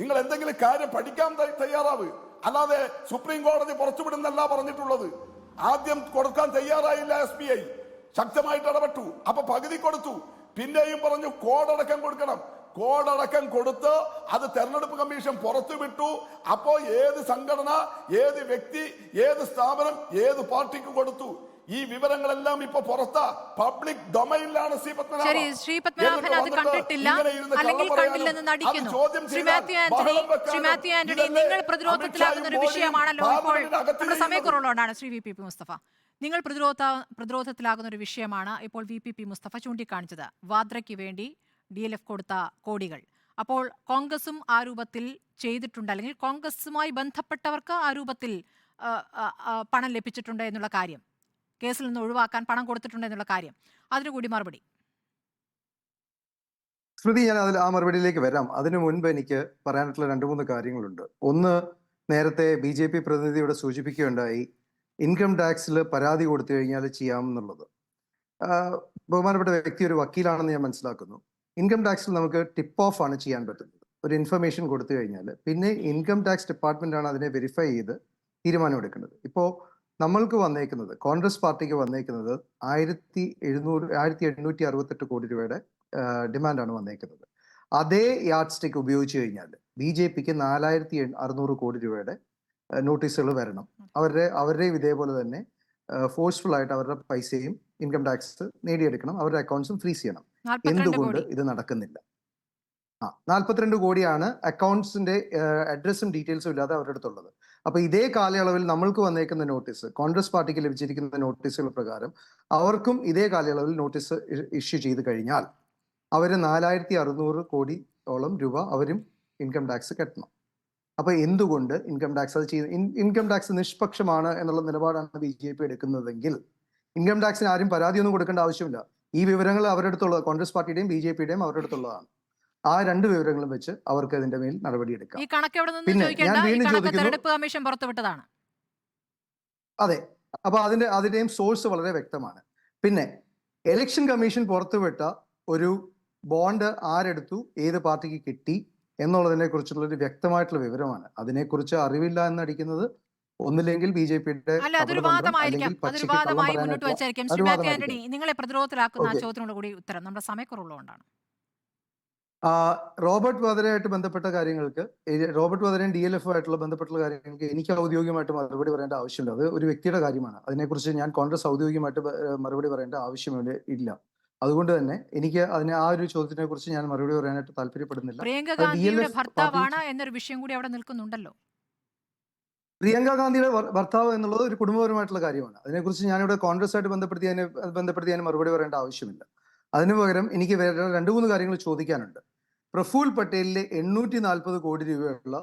നിങ്ങൾ എന്തെങ്കിലും കാര്യം പഠിക്കാൻ തയ്യാറാവ്. അല്ലാതെ സുപ്രീം കോടതി പുറത്തുവിടുന്നല്ല പറഞ്ഞിട്ടുള്ളത്. ആദ്യം കൊടുക്കാൻ തയ്യാറായില്ല SBI, ശക്തമായിട്ട് ഇടപെട്ടു. അപ്പൊ പകുതി കൊടുത്തു. പിന്നെയും പറഞ്ഞു കോഡടക്കം കൊടുക്കണം. കോഡടക്കം കൊടുത്ത് അത് തെരഞ്ഞെടുപ്പ് കമ്മീഷൻ പുറത്തുവിട്ടു. അപ്പോ ഏത് സംഘടന, ഏത് വ്യക്തി, ഏത് സ്ഥാപനം, ഏത് പാർട്ടിക്ക് കൊടുത്തു? ഈ വിവരങ്ങളെല്ലാം ഇപ്പൊ പുറത്ത പബ്ലിക് ഡൊമൈനിലാണ്. ശ്രീ പത്മനാഭൻ അത് കണ്ടിട്ടില്ല, അല്ലെങ്കിൽ കണ്ടില്ലെന്ന് നടിക്കുന്നു. ശ്രീ മാത്യു ആന്റണി, നിങ്ങൾ പ്രതിരോധത്തിലാകുന്ന ഒരു വിഷയമാണല്ലോ ഇപ്പോൾ. നമ്മുടെ സമയക്കുറവുള്ളതാണ് ശ്രീ VP മുസ്തഫ. നിങ്ങൾ പ്രതിരോധത്തിലാകുന്ന ഒരു വിഷയമാണ് ഇപ്പോൾ VP മുസ്തഫ ചൂണ്ടിക്കാണിച്ചത്. വാദ്രയ്ക്ക് വേണ്ടി DLF കൊടുത്ത കോടികൾ. അപ്പോൾ കോൺഗ്രസും ആ രൂപത്തിൽ ചെയ്തിട്ടുണ്ട്, അല്ലെങ്കിൽ കോൺഗ്രസുമായി ബന്ധപ്പെട്ടവർക്ക് ആ രൂപത്തിൽ പണം ലഭിച്ചിട്ടുണ്ട് എന്നുള്ള കാര്യം, കേസിൽ നിന്ന് ഒഴിവാക്കാൻ പണം കൊടുത്തിട്ടുണ്ട് എന്നുള്ള കാര്യം, അതിനു കൂടി മറുപടി. സ്മൃതി, ഞാൻ ആ മറുപടിയിലേക്ക് വരാം. അതിനു മുൻപ് എനിക്ക് പറയാനായിട്ടുള്ള 2-3 കാര്യങ്ങളുണ്ട്. ഒന്ന്, നേരത്തെ BJP പ്രതിനിധിയോട് സൂചിപ്പിക്കുകയുണ്ടായി ഇൻകം ടാക്സിൽ പരാതി കൊടുത്തു കഴിഞ്ഞാൽ ചെയ്യാമെന്നുള്ളത്. ബഹുമാനപ്പെട്ട വ്യക്തി ഒരു വക്കീലാണെന്ന് ഞാൻ മനസ്സിലാക്കുന്നു. ഇൻകം ടാക്സിൽ നമുക്ക് ടിപ്പ് ഓഫ് ആണ് ചെയ്യാൻ പറ്റുന്നത്. ഒരു ഇൻഫർമേഷൻ കൊടുത്തു കഴിഞ്ഞാൽ പിന്നെ ഇൻകം ടാക്സ് ഡിപ്പാർട്ട്മെന്റ് ആണ് അതിനെ വെരിഫൈ ചെയ്ത് തീരുമാനമെടുക്കുന്നത്. ഇപ്പോൾ നമ്മൾക്ക് വന്നേക്കുന്നത്, കോൺഗ്രസ് പാർട്ടിക്ക് വന്നേക്കുന്നത് 1868 കോടി രൂപയുടെ ഡിമാൻഡാണ് വന്നേക്കുന്നത്. അതേ യാർഡ് സ്റ്റിക്ക് ഉപയോഗിച്ച് കഴിഞ്ഞാൽ BJPക്ക് 4600 കോടി രൂപയുടെ നോട്ടീസുകൾ വരണം. അവരുടെയും ഇതേപോലെ തന്നെ ഫോഴ്സ്ഫുൾ ആയിട്ട് അവരുടെ പൈസയും ഇൻകം ടാക്സ് നേടിയെടുക്കണം, അവരുടെ അക്കൗണ്ട്സും ഫ്രീസ് ചെയ്യണം. എന്തുകൊണ്ട് ഇത് നടക്കുന്നില്ല? 42 കോടിയാണ് അക്കൗണ്ട്സിന്റെ അഡ്രസ്സും ഡീറ്റെയിൽസും ഇല്ലാതെ അവരുടെ അടുത്തുള്ളത്. അപ്പൊ ഇതേ കാലയളവിൽ നമ്മൾക്ക് വന്നേക്കുന്ന നോട്ടീസ്, കോൺഗ്രസ് പാർട്ടിക്ക് ലഭിച്ചിരിക്കുന്ന നോട്ടീസുകൾ പ്രകാരം അവർക്കും ഇതേ കാലയളവിൽ നോട്ടീസ് ഇഷ്യൂ ചെയ്ത് കഴിഞ്ഞാൽ അവര് 4600 കോടിയോളം രൂപ അവരും ഇൻകം ടാക്സ് കെട്ടണം. അപ്പൊ എന്തുകൊണ്ട് ഇൻകം ടാക്സ് അത് ചെയ്ത് ഇൻകം ടാക്സ് നിഷ്പക്ഷമാണ് എന്നുള്ള നിലപാടാണ് BJP എടുക്കുന്നതെങ്കിൽ ഇൻകം ടാക്സിന് ആരും പരാതിയൊന്നും കൊടുക്കേണ്ട ആവശ്യമില്ല. ഈ വിവരങ്ങൾ അവരുടെ അടുത്തുള്ളത്, കോൺഗ്രസ് പാർട്ടിയുടെയും BJPയുടെയും അവരുടെ അടുത്തുള്ളതാണ്. ആ രണ്ട് വിവരങ്ങളും വെച്ച് അവർക്ക് അതിന്റെ മേൽ നടപടിയെടുക്കാം. ഈ കണക്ക് എവിടെ നിന്ന് പിന്നെ ഞാൻ ചോദിക്കേണ്ട, ഈ വീണ്ടും കണക്ക് ചോദിക്കുന്നു, തെരഞ്ഞെടുപ്പ് കമ്മീഷൻ പുറത്തുവിട്ടതാണ്. അതെ, അപ്പൊ അതിന്റെയും സോഴ്സ് വളരെ വ്യക്തമാണ്. പിന്നെ ഇലക്ഷൻ കമ്മീഷൻ പുറത്തുവിട്ട ഒരു ബോണ്ട് ആരെടുത്തു, ഏത് പാർട്ടിക്ക് കിട്ടി എന്നുള്ളതിനെ കുറിച്ചുള്ള ഒരു വ്യക്തമായിട്ടുള്ള വിവരമാണ്. അതിനെക്കുറിച്ച് അറിവില്ല എന്നടിക്കുന്നത് ഒന്നില്ലെങ്കിൽ BJPയുടെ അല്ല, അതൊരു വാദമായിരിക്കാം, അതൊരു വാദമായി മുന്നോട്ട് വെച്ചായിരിക്കും. ശ്രീ മാത്യു ആന്റണി, നിങ്ങളെ പ്രതിരോധത്തിലാക്കുന്ന ആ ചോദ്യത്തിനുള്ള കൂടി ഉത്തരം നമ്മുടെ സമയക്കുറവുള്ളതുകൊണ്ടാണ്. റോബർട്ട് വധരയായിട്ട് ബന്ധപ്പെട്ട കാര്യങ്ങൾക്ക്, റോബർട്ട് വധരയും DLF ആയിട്ടുള്ള ബന്ധപ്പെട്ടുള്ള കാര്യങ്ങൾക്ക് എനിക്ക് ഔദ്യോഗികമായിട്ട് മറുപടി പറയേണ്ട ആവശ്യമില്ല. അത് ഒരു വ്യക്തിയുടെ കാര്യമാണ്. അതിനെക്കുറിച്ച് ഞാൻ കോൺഗ്രസ് ഔദ്യോഗികമായിട്ട് മറുപടി പറയേണ്ട ആവശ്യം ഇല്ല. അതുകൊണ്ട് തന്നെ എനിക്ക് ആ ഒരു ചോദ്യത്തിനെ കുറിച്ച് ഞാൻ മറുപടി പറയാനായിട്ട് താല്പര്യപ്പെടുന്നില്ല. പ്രിയങ്ക ഗാന്ധിയുടെ ഭർത്താവാണ് എന്നൊരു വിഷയം കൂടി അവിടെ നിൽക്കുന്നുണ്ടല്ലോ. പ്രിയങ്ക ഗാന്ധിയുടെ ഭർത്താവ് എന്നുള്ളത് ഒരു കുടുംബപരമായിട്ടുള്ള കാര്യമാണ്. അതിനെക്കുറിച്ച് ഞാനിവിടെ കോൺഗ്രസ് ആയിട്ട് ബന്ധപ്പെടുത്തി ഞാൻ മറുപടി പറയേണ്ട ആവശ്യമില്ല. അതിനു പകരം എനിക്ക് വേറെ 2-3 കാര്യങ്ങൾ ചോദിക്കാനുണ്ട്. പ്രഫുൽ പട്ടേലിലെ 840 കോടി രൂപയുള്ള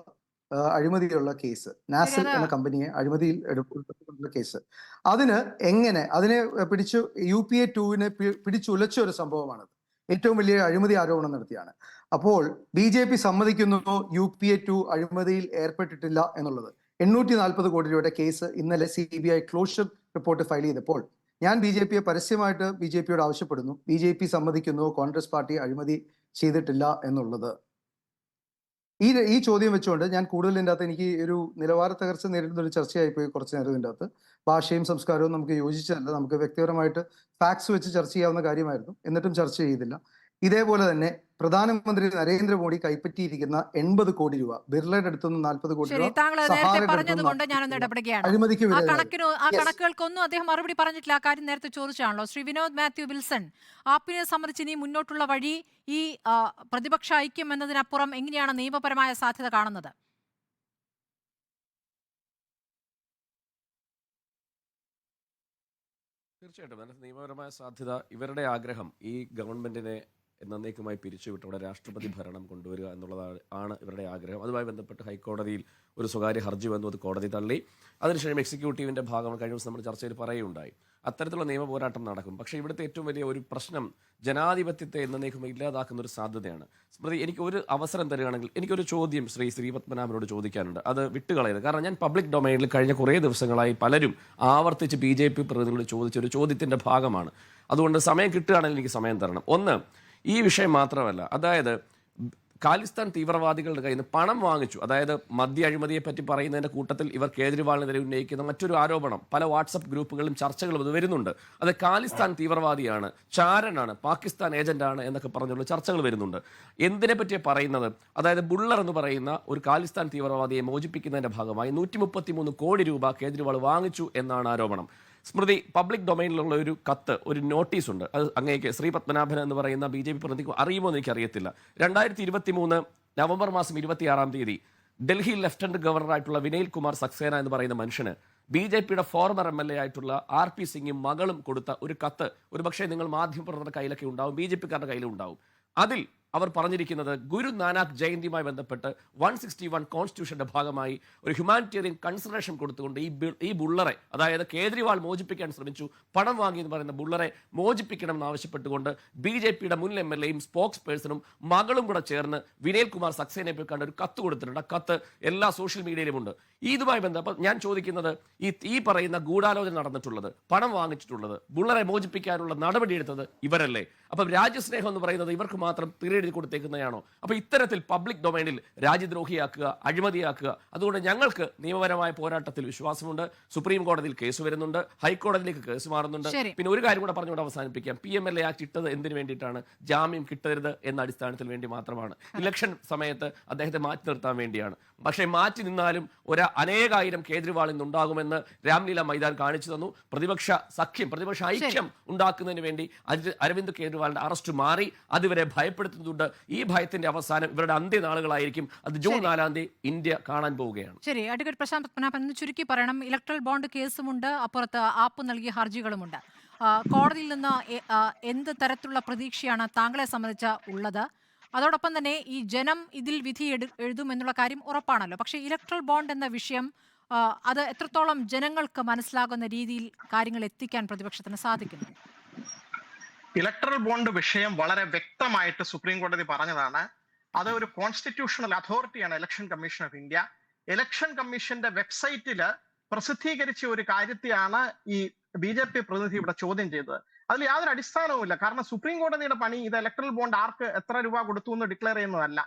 അഴിമതിയുള്ള കേസ്, നാസിൽ എന്ന കമ്പനിയെ അഴിമതിയിൽ ഉൾപ്പെട്ടിട്ടുള്ള കേസ്, അതിനെ പിടിച്ചു UPA 2-നെ പിടിച്ചുലച്ച ഒരു സംഭവമാണത്. ഏറ്റവും വലിയ അഴിമതി ആരോപണം നടത്തിയാണ്. അപ്പോൾ BJP സമ്മതിക്കുന്നു UPA 2 അഴിമതിയിൽ ഏർപ്പെട്ടിട്ടില്ല എന്നുള്ളത്. 840 കോടി രൂപയുടെ കേസ് ഇന്നലെ CBI ക്ലോഷർ റിപ്പോർട്ട് ഫയൽ ചെയ്തപ്പോൾ ഞാൻ BJPയെ പരസ്യമായിട്ട് BJPയോട് ആവശ്യപ്പെടുന്നു, BJP സമ്മതിക്കുന്നു കോൺഗ്രസ് പാർട്ടി അഴിമതി ചെയ്തിട്ടില്ല എന്നുള്ളത്. ഈ ചോദ്യം വെച്ചുകൊണ്ട് ഞാൻ കൂടുതൽ ഇതിൻ്റെ അകത്ത് എനിക്ക് ഒരു നിലവാര തകർച്ച നേരിടുന്ന ഒരു ചർച്ചയായിപ്പോയി കുറച്ച് നേരം. ഇതിൻ്റെ അകത്ത് ഭാഷയും സംസ്കാരവും നമുക്ക് യോജിച്ചതല്ല. നമുക്ക് വ്യക്തിപരമായിട്ട് ഫാക്ട്സ് വെച്ച് ചർച്ച ചെയ്യാവുന്ന കാര്യമായിരുന്നു, എന്നിട്ടും ചർച്ച ചെയ്തില്ല. ഇതേപോലെ തന്നെ പ്രധാനമന്ത്രി നരേന്ദ്രമോദി കൈപ്പറ്റിയിരിക്കുന്ന 80 കോടി രൂപ, ബിർളയുടെ അടുത്തുനിന്ന് 40 കോടി രൂപ അഴിമതിക്ക് കണക്കുകൾക്കൊന്നും അദ്ദേഹം മറുപടി പറഞ്ഞിട്ടില്ല. ആ കാര്യം നേരത്തെ ചോദിച്ചാണല്ലോ. ശ്രീ വിനോദ് മാത്യു വിൽസൺ, ആപ്പിനെ സംബന്ധിച്ച് ഇനി മുന്നോട്ടുള്ള വഴി ഈ പ്രതിപക്ഷ ഐക്യം എന്നതിനപ്പുറം എങ്ങനെയാണ് നിയമപരമായ സാധ്യത കാണുന്നത്? തീർച്ചയായിട്ടും അതിനകത്ത് നിയമപരമായ സാധ്യത, ഇവരുടെ ആഗ്രഹം ഈ ഗവൺമെന്റിനെ എന്നേക്കുമായി പിരിച്ചുവിട്ട് ഇവിടെ രാഷ്ട്രപതി ഭരണം കൊണ്ടുവരിക എന്നുള്ളതാണ് ഇവരുടെ ആഗ്രഹം. അതുമായി ബന്ധപ്പെട്ട് ഹൈക്കോടതിയിൽ ഒരു സ്വകാര്യ ഹർജി വന്നു, അത് കോടതി തള്ളി. അതിനുശേഷം എക്സിക്യൂട്ടീവിൻ്റെ ഭാഗം കഴിഞ്ഞ ദിവസം നമ്മൾ ചർച്ചയിൽ പറയുകയുണ്ടായി. അത്തരത്തിലുള്ള നിയമ പോരാട്ടം നടക്കും. പക്ഷേ ഇവിടുത്തെ ഏറ്റവും വലിയ ഒരു പ്രശ്നം ജനാധിപത്യത്തെ എന്നേക്കുമായി ഇല്ലാതാക്കുന്ന ഒരു സാധ്യതയാണ്. സ്മൃതി, എനിക്ക് ഒരു അവസരം തരികയാണെങ്കിൽ എനിക്കൊരു ചോദ്യം ശ്രീ പത്മനാഭനോട് ചോദിക്കാനുണ്ട്. അത് വിട്ടുകളയരുത്. കാരണം ഞാൻ പബ്ലിക് ഡൊമൈനിൽ കഴിഞ്ഞ കുറേ ദിവസങ്ങളായി പലരും ആവർത്തിച്ച് BJP പ്രതിനിധികളോട് ചോദിച്ച ഒരു ചോദ്യത്തിൻ്റെ ഭാഗമാണ്. അതുകൊണ്ട് സമയം കിട്ടുകയാണെങ്കിൽ എനിക്ക് സമയം തരണം. ഒന്ന്, ഈ വിഷയം മാത്രമല്ല, അതായത് ഖാലിസ്ഥാൻ തീവ്രവാദികളുടെ കയ്യിൽ നിന്ന് പണം വാങ്ങിച്ചു, അതായത് മദ്യ അഴിമതിയെ പറ്റി പറയുന്നതിൻ്റെ കൂട്ടത്തിൽ ഇവർ കേജ്രിവാളിനെതിരെ ഉന്നയിക്കുന്ന മറ്റൊരു ആരോപണം, പല വാട്സപ്പ് ഗ്രൂപ്പുകളും ചർച്ചകളും ഇത് വരുന്നുണ്ട്. അത് ഖാലിസ്ഥാൻ തീവ്രവാദിയാണ്, ചാരനാണ്, പാകിസ്ഥാൻ ഏജന്റാണ് എന്നൊക്കെ പറഞ്ഞുള്ള ചർച്ചകൾ വരുന്നുണ്ട്. എന്തിനെ പറ്റിയാണ് പറയുന്നത്? അതായത് ബുള്ളർ എന്ന് പറയുന്ന ഒരു ഖാലിസ്ഥാൻ തീവ്രവാദിയെ മോചിപ്പിക്കുന്നതിൻ്റെ ഭാഗമായി 133 കോടി രൂപ കേജ്രിവാൾ വാങ്ങിച്ചു എന്നാണ് ആരോപണം. സ്മൃതി, പബ്ലിക് ഡൊമൈനിലുള്ള ഒരു കത്ത്, ഒരു നോട്ടീസ് ഉണ്ട്. അത് അങ്ങേക്ക് ശ്രീ പത്മനാഭൻ എന്ന് പറയുന്ന BJP പ്രതിനിധിക്ക് അറിയുമോ എന്ന് എനിക്കറിയത്തില്ല. 2023 നവംബർ മാസം 26-ാം തീയതി ഡൽഹി ലഫ്റ്റനന്റ് ഗവർണറായിട്ടുള്ള വിനയ് കുമാർ സക്സേന എന്ന് പറയുന്ന മനുഷ്യന് BJPയുടെ ഫോർമർ MLA ആയിട്ടുള്ള RP സിംഗും മകളും കൊടുത്ത ഒരു കത്ത് ഒരുപക്ഷെ നിങ്ങൾ മാധ്യമപ്രവർത്തകരുടെ കയ്യിലൊക്കെ ഉണ്ടാവും, BJPക്കാരുടെ കയ്യിലും ഉണ്ടാവും. അതിൽ അവർ പറഞ്ഞിരിക്കുന്നത് ഗുരു നാനാക്ക് ജയന്തിയുമായി ബന്ധപ്പെട്ട് 161 കോൺസ്റ്റിറ്റ്യൂഷന്റെ ഭാഗമായി ഒരു ഹ്യൂമാനിറ്റേറിയൻ കൺസിഡറേഷൻ കൊടുത്തുകൊണ്ട് ഈ ബുള്ളറെ, അതായത് കേജ്രിവാൾ മോചിപ്പിക്കാൻ ശ്രമിച്ചു, പണം വാങ്ങി എന്ന് പറയുന്ന ബുള്ളറെ മോചിപ്പിക്കണം എന്നാവശ്യപ്പെട്ടുകൊണ്ട് BJPയുടെ മുൻ MLAയും സ്പോക്സ് പേഴ്സണും മകളും കൂടെ ചേർന്ന് വിനയ് കുമാർ സക്സേനയെ പോയി കണ്ട ഒരു കത്ത് കൊടുത്തിട്ടുണ്ട്. ആ കത്ത് എല്ലാ സോഷ്യൽ മീഡിയയിലുമുണ്ട്. ഇതുമായി ബന്ധപ്പെട്ട് ഞാൻ ചോദിക്കുന്നത്, ഈ പറയുന്ന ഗൂഢാലോചന നടന്നിട്ടുള്ളത്, പണം വാങ്ങിച്ചിട്ടുള്ളത്, ബുള്ളറെ മോചിപ്പിക്കാനുള്ള നടപടിയെടുത്തത് ഇവരല്ലേ? അപ്പം രാജ്യസ്നേഹം എന്ന് പറയുന്നത് ഇവർക്ക് മാത്രം തിരയെഴുതി കൊടുത്തേക്കുന്നതാണോ? അപ്പോൾ ഇത്തരത്തിൽ പബ്ലിക് ഡൊമൈനിൽ രാജ്യദ്രോഹിയാക്കുക, അഴിമതിയാക്കുക. അതുകൊണ്ട് ഞങ്ങൾക്ക് നിയമപരമായ പോരാട്ടത്തിൽ വിശ്വാസമുണ്ട്. സുപ്രീം കോടതിയിൽ കേസ് വരുന്നുണ്ട്, ഹൈക്കോടതിയിലേക്ക് കേസ് മാറുന്നുണ്ട്. പിന്നെ ഒരു കാര്യം കൂടെ പറഞ്ഞുകൊണ്ട് അവസാനിപ്പിക്കാം. PMLA ആക്ട് ഇട്ടത് എന്തിനു വേണ്ടിയിട്ടാണ്? ജാമ്യം കിട്ടരുത് എന്ന അടിസ്ഥാനത്തിൽ വേണ്ടി മാത്രമാണ്. ഇലക്ഷൻ സമയത്ത് അദ്ദേഹത്തെ മാറ്റി നിർത്താൻ വേണ്ടിയാണ്. പക്ഷേ മാറ്റി നിന്നാലും അനേകായിരം കേജ്രിവാളിൽ നിന്നുണ്ടാകുമെന്ന് രാംലീല മൈതാൻ കാണിച്ചു തന്നു. പ്രതിപക്ഷ ഐക്യം ഉണ്ടാക്കുന്നതിന് വേണ്ടി അരവിന്ദ് കേജ്രിവാളിന്റെ അറസ്റ്റ് മാറി അതുവരെ ഭയപ്പെടുത്തുന്ന പറയുന്നുണ്ട് ഈ ഭയത്തിന്റെ അവസാനം ഇവരുടെ അന്ത്യനാളുകളായിരിക്കും. അത് ജൂൺ 4 ഇന്ത്യ കാണാൻ പോവുകയാണ്. ശരി, അഡ്വക്കേറ്റ് പ്രശാന്ത് പത്മനാഭൻ, എന്ന് ചുരുക്കി പറയണം, ഇലക്ട്രൽ ബോണ്ട് കേസുമുണ്ട്, അപ്പുറത്ത് ആപ്പ് നൽകിയ ഹർജികളുമുണ്ട്. കോടതിയിൽ നിന്ന് എന്ത് തരത്തിലുള്ള പ്രതീക്ഷയാണ് താങ്കളെ സംബന്ധിച്ച് ഉള്ളത്? അതോടൊപ്പം തന്നെ ഈ ജനം ഇതിൽ വിധി എഴുതുമെന്നുള്ള കാര്യം ഉറപ്പാണല്ലോ. പക്ഷേ ഇലക്ട്രൽ ബോണ്ട് എന്ന വിഷയം അത് എത്രത്തോളം ജനങ്ങൾക്ക് മനസ്സിലാകുന്ന രീതിയിൽ കാര്യങ്ങൾ എത്തിക്കാൻ പ്രതിപക്ഷത്തിന് സാധിക്കുന്നു? ഇലക്ട്രൽ ബോണ്ട് വിഷയം വളരെ വ്യക്തമായിട്ട് സുപ്രീം കോടതി പറഞ്ഞതാണ്. അത് ഒരു കോൺസ്റ്റിറ്റ്യൂഷണൽ അതോറിറ്റിയാണ് election commission of India. Election കമ്മീഷന്റെ വെബ്സൈറ്റിൽ പ്രസിദ്ധീകരിച്ച ഒരു കാര്യത്തെയാണ് ഈ BJP പ്രതിനിധി ഇവിടെ ചോദ്യം ചെയ്തത്. അതിൽ യാതൊരു അടിസ്ഥാനവുമില്ല. കാരണം സുപ്രീം കോടതിയുടെ പണി ഇത് ഇലക്ട്രൽ ബോണ്ട് ആർക്ക് എത്ര രൂപ കൊടുത്തു എന്ന് ഡിക്ലെയർ ചെയ്യുന്നതല്ല.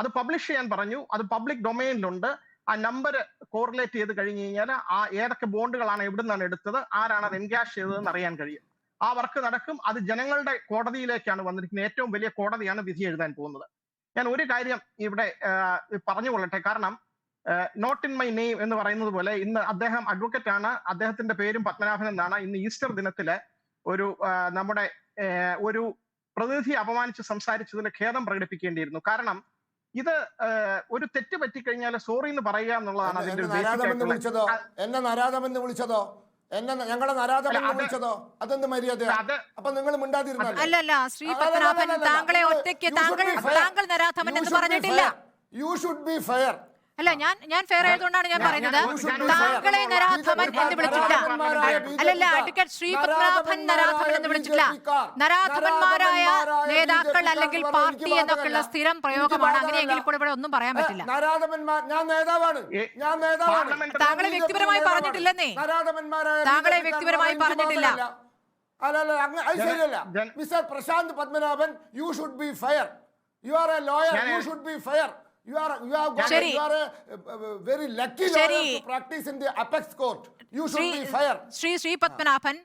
അത് പബ്ലിഷ് ചെയ്യാൻ പറഞ്ഞു. അത് പബ്ലിക് ഡൊമൈനിലുണ്ട്. ആ നമ്പർ കോറിലേറ്റ് ചെയ്ത് കഴിഞ്ഞ് കഴിഞ്ഞാൽ ആ ഏതൊക്കെ ബോണ്ടുകളാണ് എവിടെ നിന്നാണ് എടുത്തത്, ആരാണ് അത് എൻകാഷ് ചെയ്തതെന്ന് അറിയാൻ കഴിയും. ആ വർക്ക് നടക്കും. അത് ജനങ്ങളുടെ കോടതിയിലേക്കാണ് വന്നിരിക്കുന്നത്. ഏറ്റവും വലിയ കോടതിയാണ് വിധി എഴുതാൻ പോകുന്നത്. ഞാൻ ഒരു കാര്യം ഇവിടെ പറഞ്ഞുകൊള്ളട്ടെ. കാരണം നോട്ട് ഇൻ മൈ നെയിം എന്ന് പറയുന്നത് പോലെ ഇന്ന് അദ്ദേഹം അഡ്വക്കേറ്റ് ആണ്, അദ്ദേഹത്തിന്റെ പേരും പത്മനാഭൻ എന്നാണ്. ഇന്ന് ഈസ്റ്റർ ദിനത്തില് ഒരു നമ്മുടെ ഒരു പ്രതിനിധി അപമാനിച്ച് സംസാരിച്ചതിൽ ഖേദം പ്രകടിപ്പിക്കേണ്ടിയിരുന്നു. കാരണം ഇത് ഒരു തെറ്റ് പറ്റിക്കഴിഞ്ഞാൽ സോറി എന്ന് പറയുക എന്നുള്ളതാണ് അതിന്റെ എന്നെ നരാധമെന്ന് വിളിച്ചതോ, എന്നെ ഞങ്ങളെ നരാധമെന്ന് വിളിച്ചതോ, അതെന്ത് മര്യാദ? അപ്പൊ നിങ്ങൾ മിണ്ടാതിരുന്നോ? അല്ലല്ല ശ്രീ പത്മനാഭൻ, താങ്കളെ ഒറ്റയ്ക്ക് താങ്കൾ നരാധമൻ എന്ന് പറഞ്ഞിട്ടില്ല. U should be fair. അല്ല, ഞാൻ ഫെയർ ആയതുകൊണ്ടാണ് ഞാൻ പറയുന്നത്. താങ്കളെ നരാധമൻ എന്ന് വിളിച്ചിട്ടില്ല. അല്ലല്ല, അഡ്വക്കേറ്റ് ശ്രീ പത്മനാഭൻ നരാധമൻ എന്ന് വിളിച്ചിട്ടില്ല. നരാധമന്മാരായ നേതാക്കൾ അല്ലെങ്കിൽ പാർട്ടി എന്നൊക്കെയുള്ള സ്ഥിരം പ്രയോഗമാണ്. അങ്ങനെയെങ്കിൽ ഇപ്പോൾ ഇവിടെ ഒന്നും പറയാൻ പറ്റില്ല. താങ്കളെ വ്യക്തിപരമായി പറഞ്ഞിട്ടില്ലെന്നേ. താങ്കളെ വ്യക്തിപരമായി പറഞ്ഞിട്ടില്ല. Mister Prashant Padmanabhan, you should be fair. You are a lawyer, you should be fair. You are a very lucky lawyer to practice in the apex court. You should be fair. Shri Padmanabhan,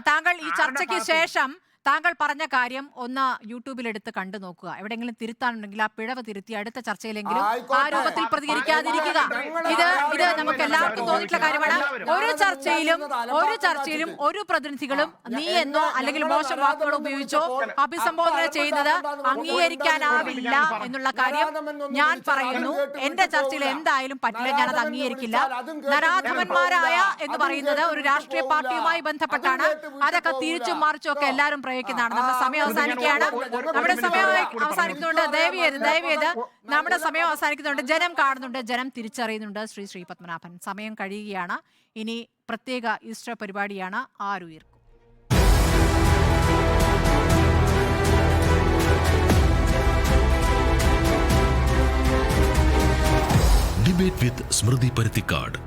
താങ്കൾ ഈ ചർച്ചയ്ക്ക് ശേഷം താങ്കൾ പറഞ്ഞ കാര്യം ഒന്ന് യൂട്യൂബിൽ എടുത്ത് കണ്ടു നോക്കുക. എവിടെയെങ്കിലും തിരുത്താനുണ്ടെങ്കിൽ ആ പിഴവ് തിരുത്തി അടുത്ത ചർച്ചയിലെങ്കിലും ആ രൂപത്തിൽ പ്രതികരിക്കാതിരിക്കുക. ഇത് നമുക്ക് എല്ലാവർക്കും തോന്നിയിട്ടുള്ള കാര്യമാണ്. ഒരു ചർച്ചയിലും ഒരു പ്രതിനിധികളും നീ എന്നോ അല്ലെങ്കിൽ മോശം വാക്കുകൾ ഉപയോഗിച്ചോ അഭിസംബോധന ചെയ്യുന്നത് അംഗീകരിക്കാനാവില്ല എന്നുള്ള കാര്യം ഞാൻ പറയുന്നു. എന്റെ ചർച്ചയിൽ എന്തായാലും പറ്റില്ല, ഞാനത് അംഗീകരിക്കില്ല. നരാധമന്മാരായ എന്ന് പറയുന്നത് ഒരു രാഷ്ട്രീയ പാർട്ടിയുമായി ബന്ധപ്പെട്ടാണ്. അതൊക്കെ തിരിച്ചും മറിച്ചും ഒക്കെ എല്ലാവരും പ്രയോഗിക്കുന്നതാണ്. നമ്മുടെ സമയം അവസാനിക്കുകയാണ്. നമ്മുടെ സമയം അവസാനിക്കുന്നുണ്ട്. ദയവേത് നമ്മുടെ സമയം അവസാനിക്കുന്നുണ്ട്. ജനം കാണുന്നുണ്ട്, ജനം തിരിച്ചറിയുന്നുണ്ട്. ശ്രീ പത്മനാഭൻ, സമയം കഴിയുകയാണ്. ഇനി പ്രത്യേക ഈസ്റ്റർ പരിപാടിയാണ് ആരുയർക്കും. ഡിബേറ്റ് വിത്ത് സ്മൃതി പരുത്തിക്കാട്.